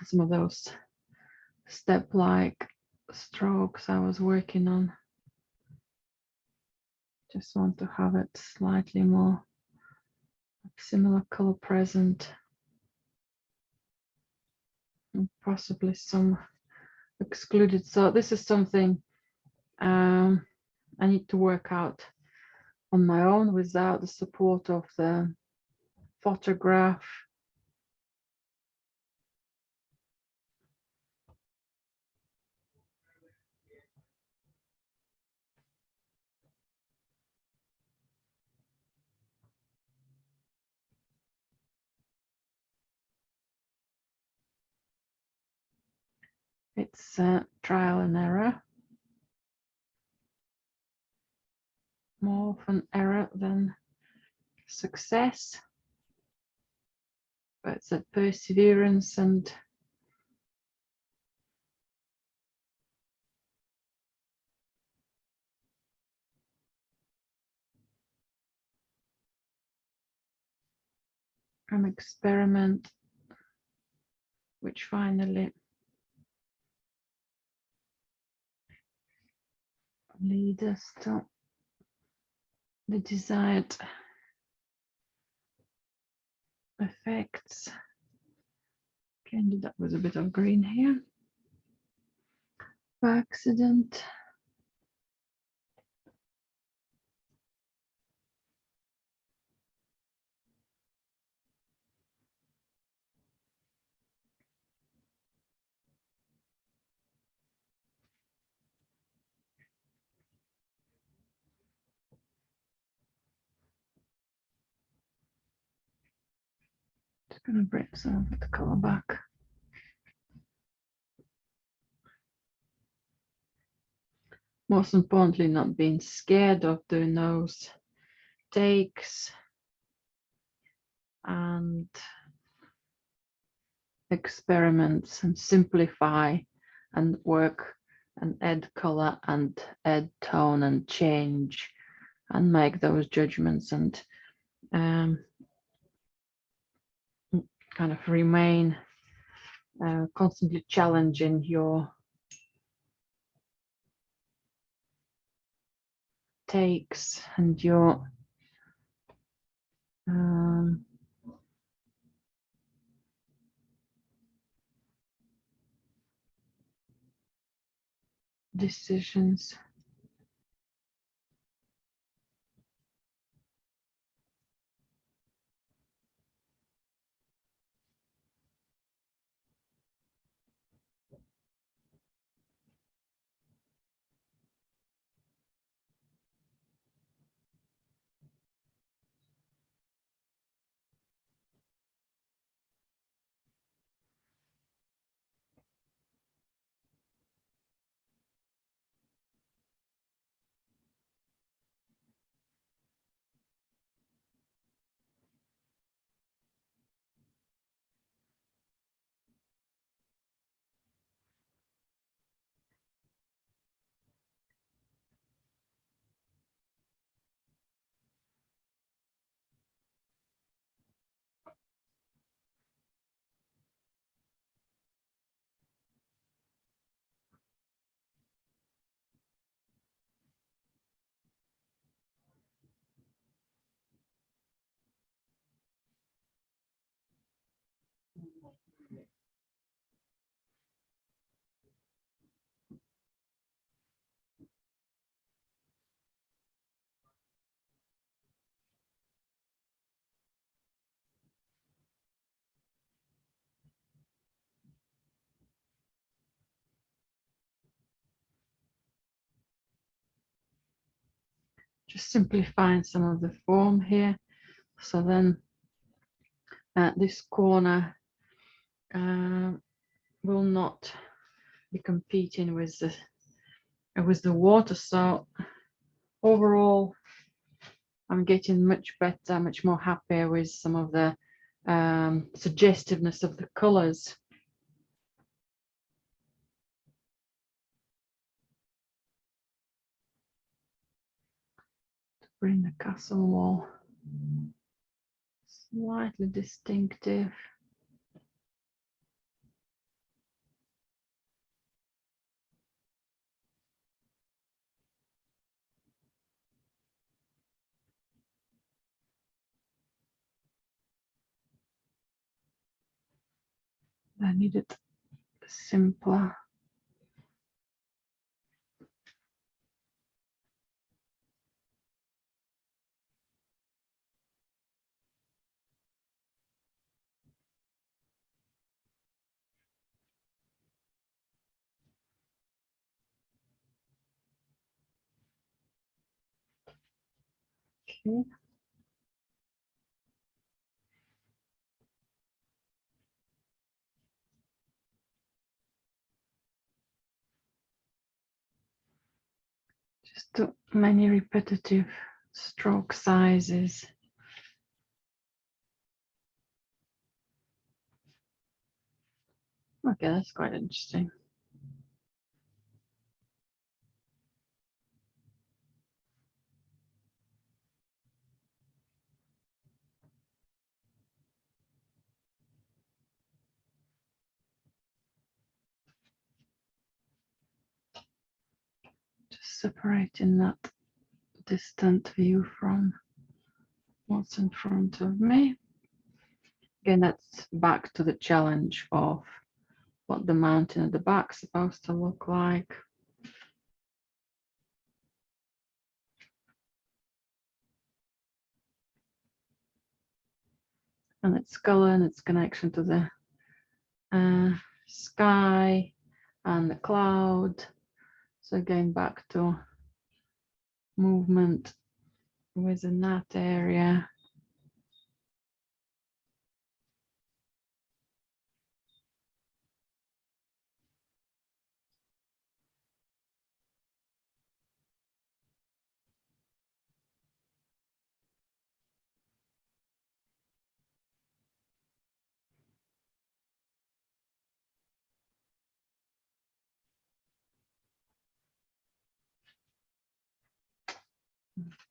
some of those step-like strokes I was working on. Just want to have it slightly more similar color present, and possibly some excluded. So this is something I need to work out on my own without the support of the photograph. It's trial and error, more of an error than success, but it's a perseverance and an experiment which finally leads us to the desired effects. Okay, ended up with a bit of green here by accident. Just gonna bring some of the color back. Most importantly, not being scared of doing those takes and experiments and simplify and work and add color and add tone and change and make those judgments and kind of remain constantly challenging your takes and your decisions. just simplifying some of the form here. So then this corner will not be competing with the water. So overall, I'm getting much better, much more happier with some of the suggestiveness of the colors. To bring the castle wall slightly distinctive. I needed simpler. Okay. Just too many repetitive stroke sizes. Okay, that's quite interesting. Just separating that distant view from what's in front of me. Again, that's back to the challenge of what the mountain at the back is supposed to look like. And its color and its connection to the sky and the cloud. So going back to movement within that area.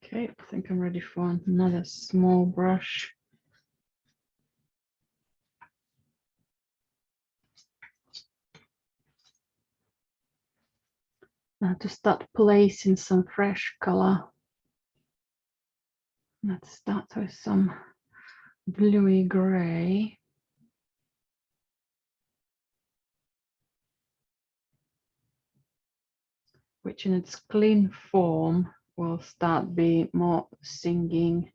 Okay, I think I'm ready for another small brush. Now to start placing some fresh color. Let's start with some bluey gray. Which in its clean form will start being more singing.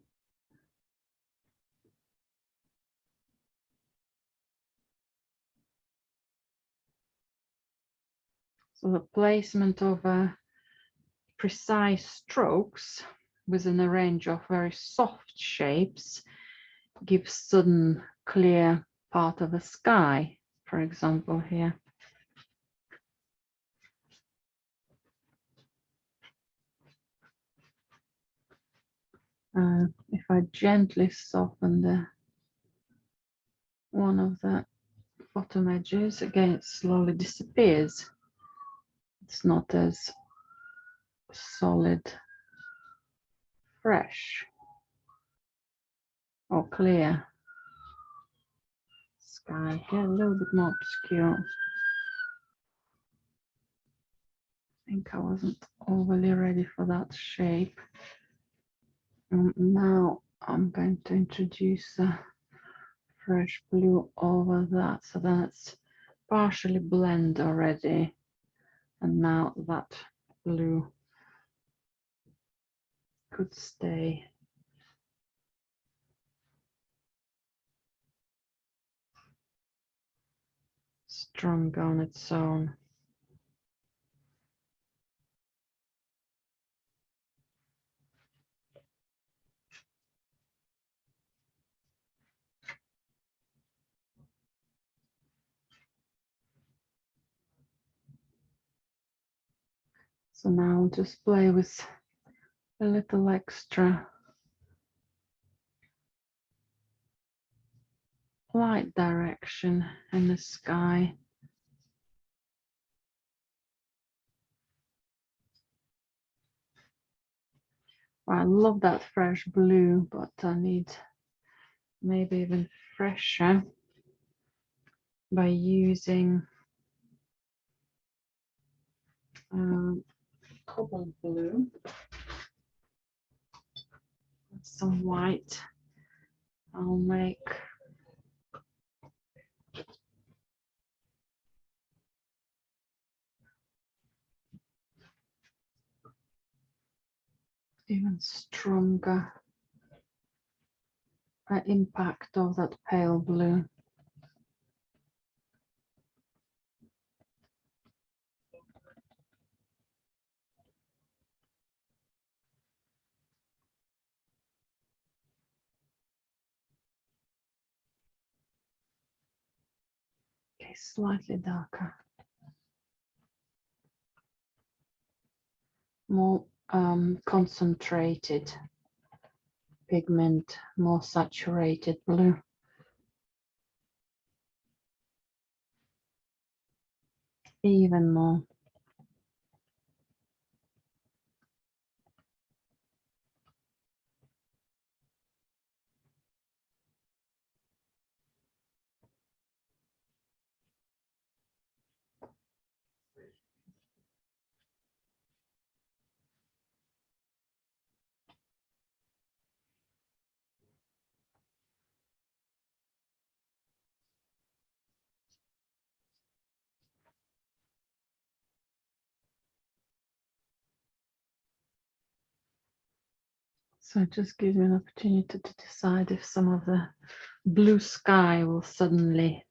So the placement of precise strokes within a range of very soft shapes gives sudden clear part of the sky, for example, here. If I gently soften one of the bottom edges, again, it slowly disappears. It's not as solid, fresh, or clear. Sky here, a little bit more obscure. I think I wasn't overly ready for that shape. And now I'm going to introduce a fresh blue over that, so then it's partially blend already. And now that blue could stay. Strong on its own. So now I'll just play with a little extra light direction in the sky. I love that fresh blue, but I need maybe even fresher by using cobalt blue, some white. I'll make even stronger impact of that pale blue. Okay, slightly darker. More concentrated pigment, more saturated blue. Even more. So it just gives me an opportunity to decide if some of the blue sky will suddenly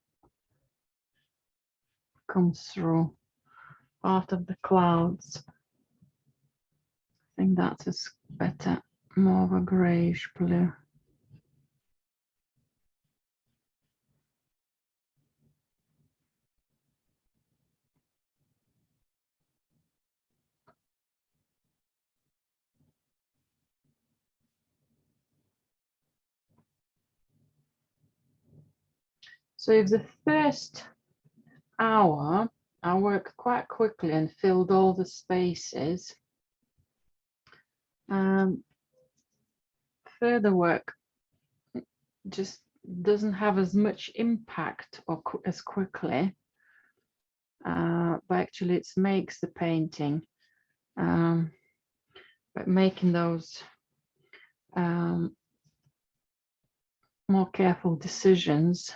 come through out of the clouds. I think that is better, more of a grayish blue. So if the first hour I worked quite quickly and filled all the spaces, further work just doesn't have as much impact or as quickly, but actually it makes the painting, but making those more careful decisions.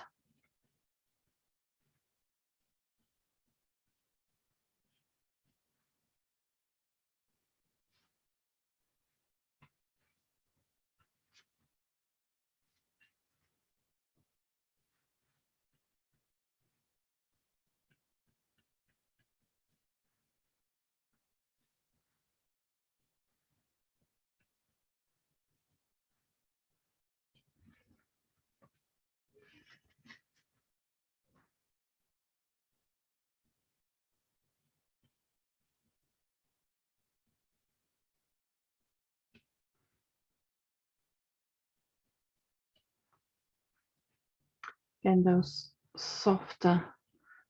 Getting those softer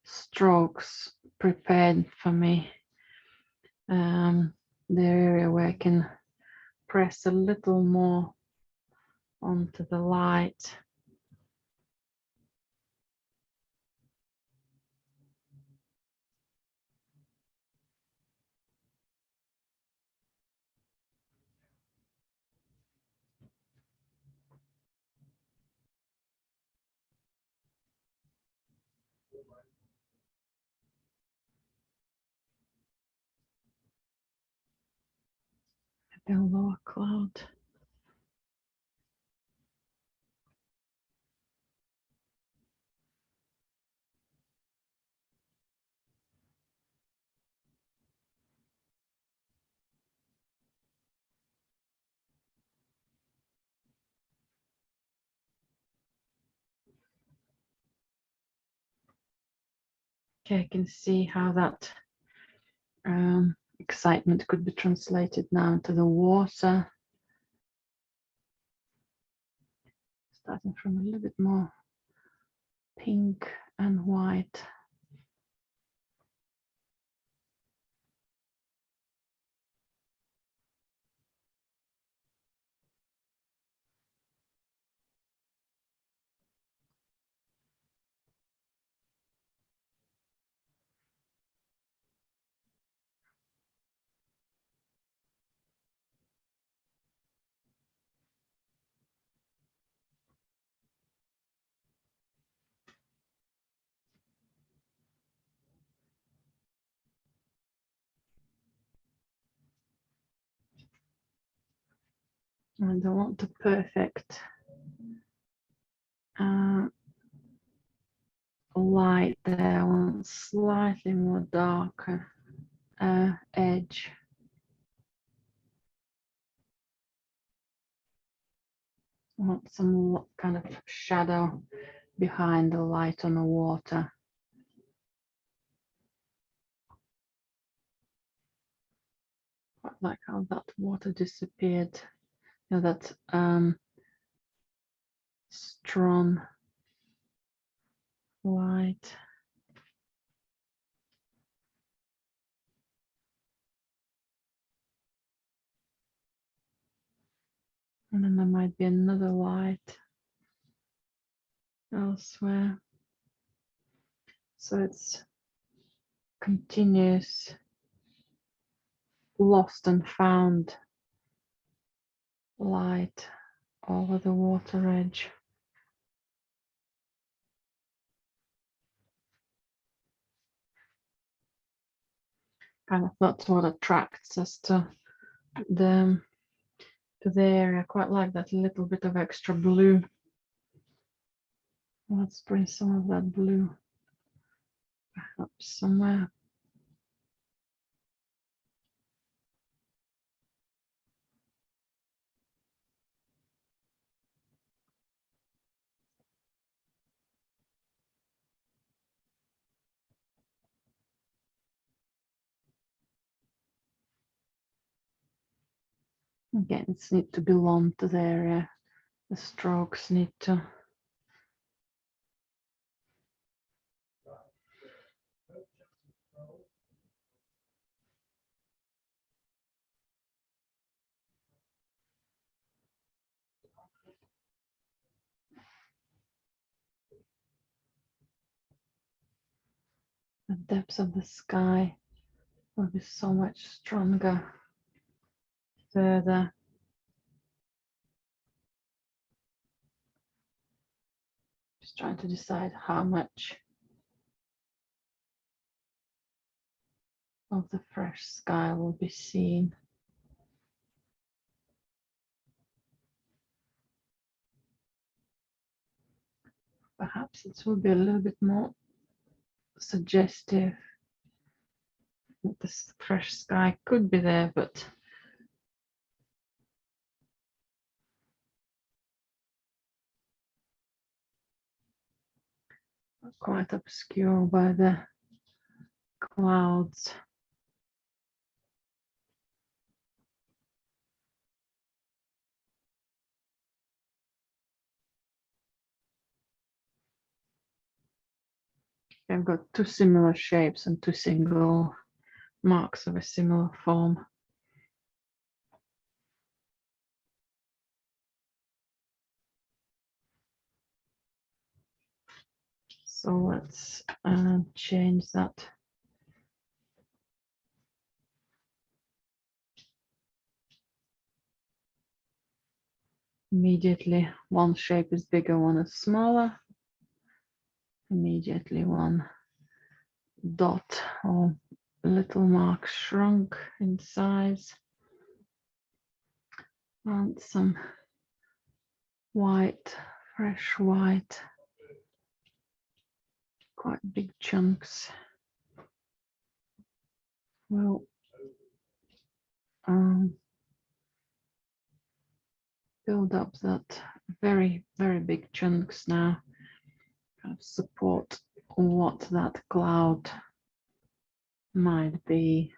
strokes prepared for me. The area where I can press a little more onto the light. A lower cloud. Okay, I can see how that excitement could be translated now into the water. Starting from a little bit more pink and white. I don't want the perfect light there. I want slightly more darker edge. I want some kind of shadow behind the light on the water. Quite like how that water disappeared. You know, that strong light. And then there might be another light elsewhere. So it's continuous lost and found light over the water edge. Kind of that's what attracts us to the area. I quite like that little bit of extra blue. Let's bring some of that blue up somewhere. Again, it's need to belong to the area. The strokes need to the depths of the sky will be so much stronger further. Just trying to decide how much of the fresh sky will be seen. Perhaps it will be a little bit more suggestive that this fresh sky could be there, but quite obscured by the clouds. I've got two similar shapes and two single marks of a similar form. So let's change that. Immediately, one shape is bigger, one is smaller. Immediately, one dot or little mark shrunk in size. And some white, fresh white, quite big chunks. Well, build up that very, very big chunks now, kind of support what that cloud might be.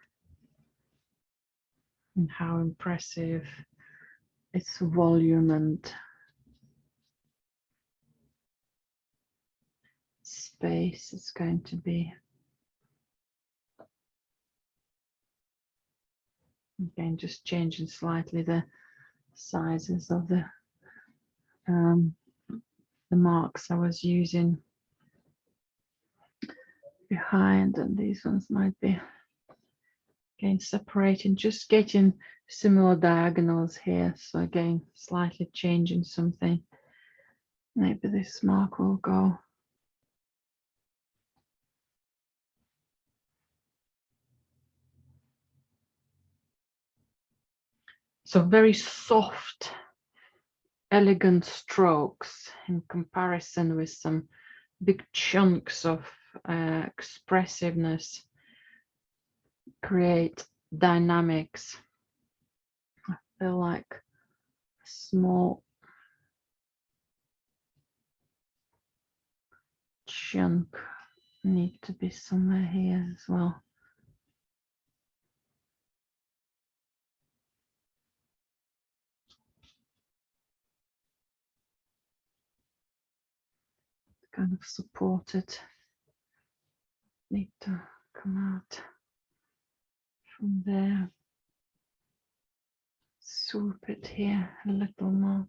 and how impressive its volume and space is going to be. Again, just changing slightly the sizes of the marks I was using behind, and these ones might be again separating, just getting similar diagonals here. So again, slightly changing something. Maybe this mark will go. So very soft, elegant strokes in comparison with some big chunks of expressiveness, create dynamics. I feel like a small chunk need to be somewhere here as well. Kind of supported. Need to come out from there. Swoop it here a little more.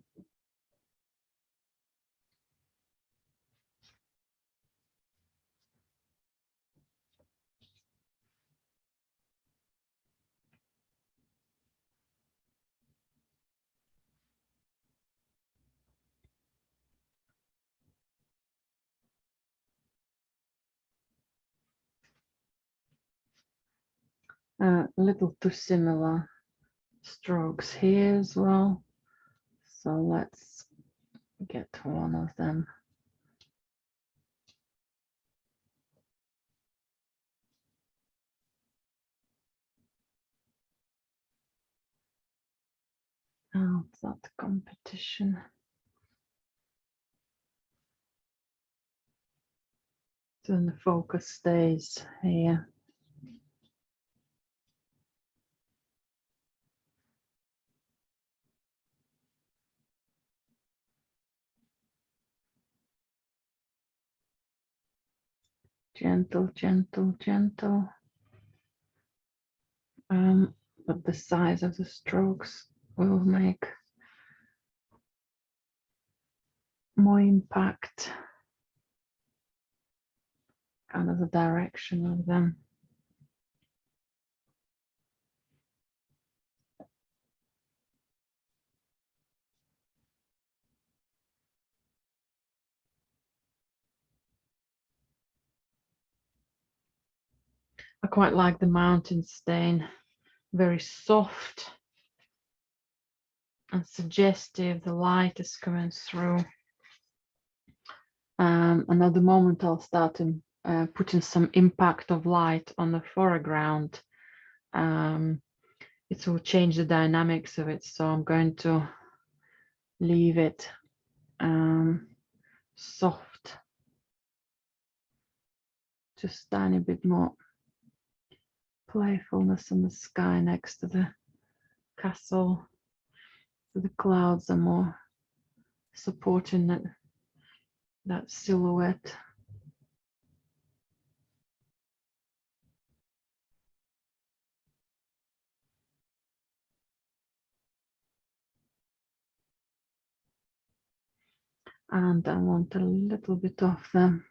A little too similar strokes here as well. So let's get one of them. Out that competition. Then the focus stays here. Gentle, gentle, gentle. But the size of the strokes will make more impact. Kind of the direction of them. I quite like the mountain stain, very soft and suggestive. The light is coming through. And at the moment I'll start putting some impact of light on the foreground. It will change the dynamics of it, so I'm going to leave it soft, just tiny bit more playfulness in the sky next to the castle. So the clouds are more supporting that silhouette. And I want a little bit of the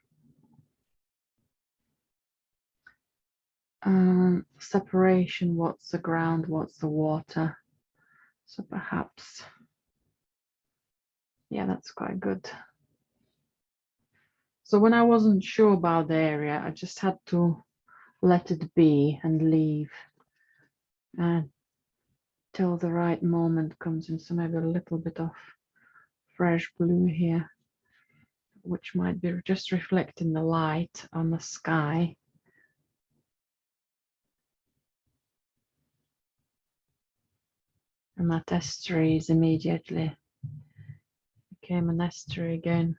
separation, what's the ground, what's the water. So perhaps, yeah, that's quite good. So when I wasn't sure about the area, I just had to let it be and leave till the right moment comes in. So maybe a little bit of fresh blue here, which might be just reflecting the light on the sky. And that estuary is immediately became an estuary again.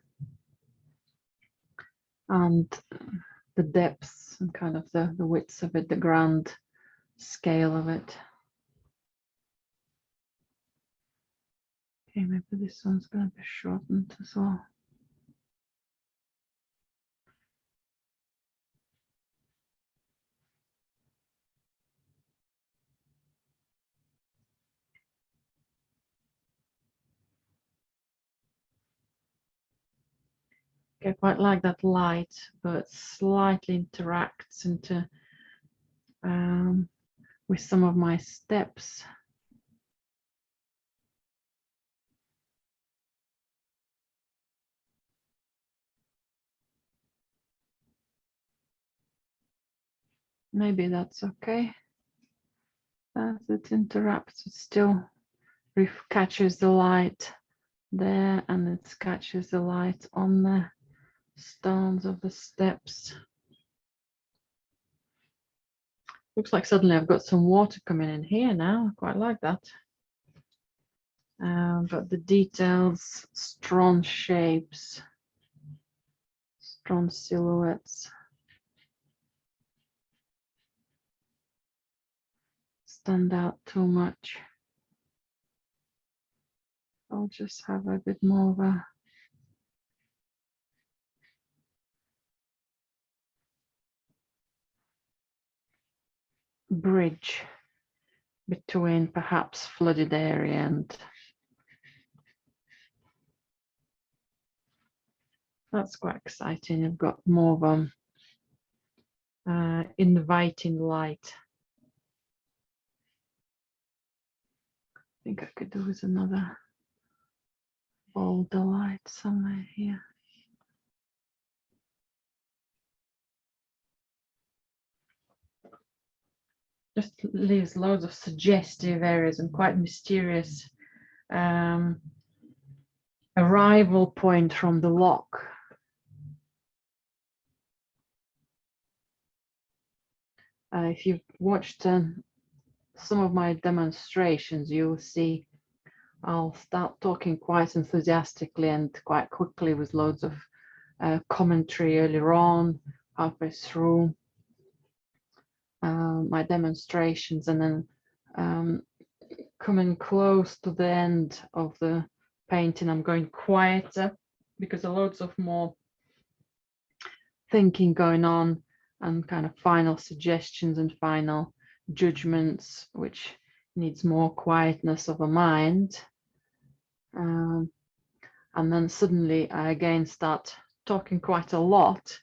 And the depths and kind of the width of it, the grand scale of it. Okay, maybe this one's going to be shortened as well. Okay, I quite like that light, but slightly interacts into with some of my steps. Maybe that's okay. As it interacts, it still catches the light there, and it catches the light on the stones of the steps. Looks like suddenly I've got some water coming in here now. I quite like that. But the details, strong shapes, strong silhouettes stand out too much. I'll just have a bit more of a bridge between perhaps flooded area and that's quite exciting. I've got more of inviting light. I think I could do with another bolder light somewhere here. Just leaves loads of suggestive areas and quite mysterious arrival point from the loch. If you've watched some of my demonstrations, you'll see I'll start talking quite enthusiastically and quite quickly with loads of commentary earlier on, halfway through my demonstrations, and then coming close to the end of the painting, I'm going quieter because there are loads of more thinking going on and kind of final suggestions and final judgments, which needs more quietness of a mind. And then suddenly I again start talking quite a lot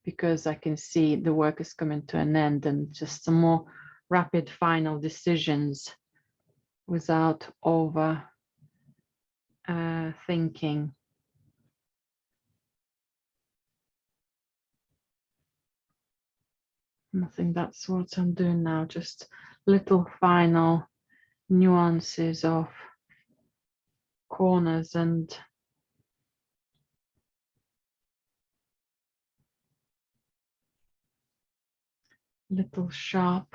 because I can see the work is coming to an end and just some more rapid final decisions without over thinking. And I think that's what I'm doing now, just little final nuances of corners and little sharp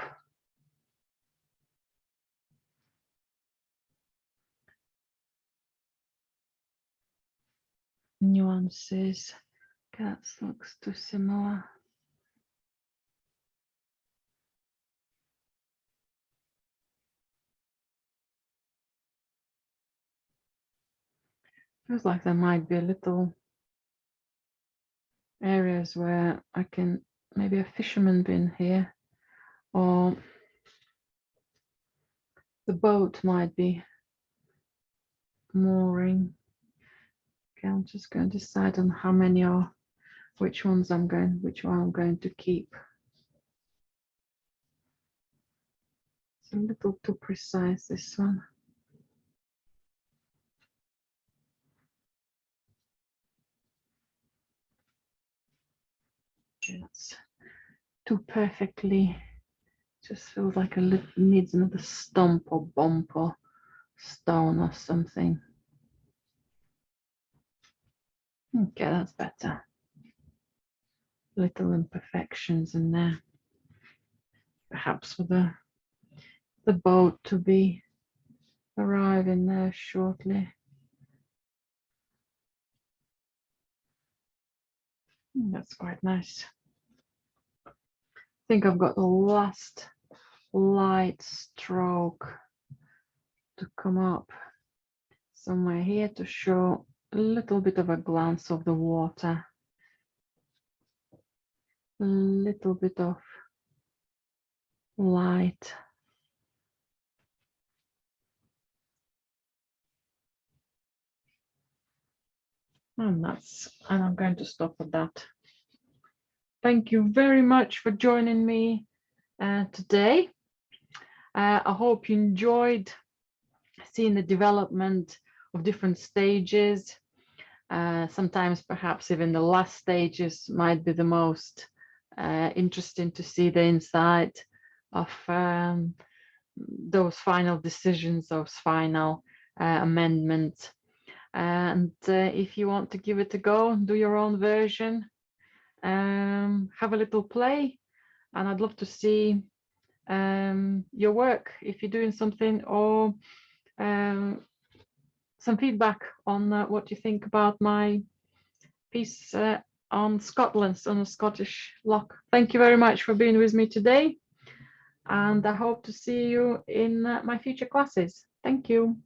nuances. That looks too similar. Feels like there might be a little areas where I can, maybe a fisherman bin here, or the boat might be mooring. Okay, I'm just going to decide on how many or which one I'm going to keep. It's a little too precise, this one. Okay, that's too perfectly, just feels like it needs another stump or bump or stone or something. Okay, that's better. Little imperfections in there. Perhaps for the boat to be arriving there shortly. That's quite nice. I think I've got the last light stroke to come up. somewhere here to show a little bit of a glance of the water, a little bit of light. And I'm going to stop at that. Thank you very much for joining me today. I hope you enjoyed seeing the development of different stages. Sometimes perhaps even the last stages might be the most interesting to see the inside of those final decisions, those final amendments. And if you want to give it a go, do your own version, have a little play, and I'd love to see your work if you're doing something, or some feedback on what you think about my piece on Scotland, on the Scottish Loch. Thank you very much for being with me today, and I hope to see you in my future classes. Thank you.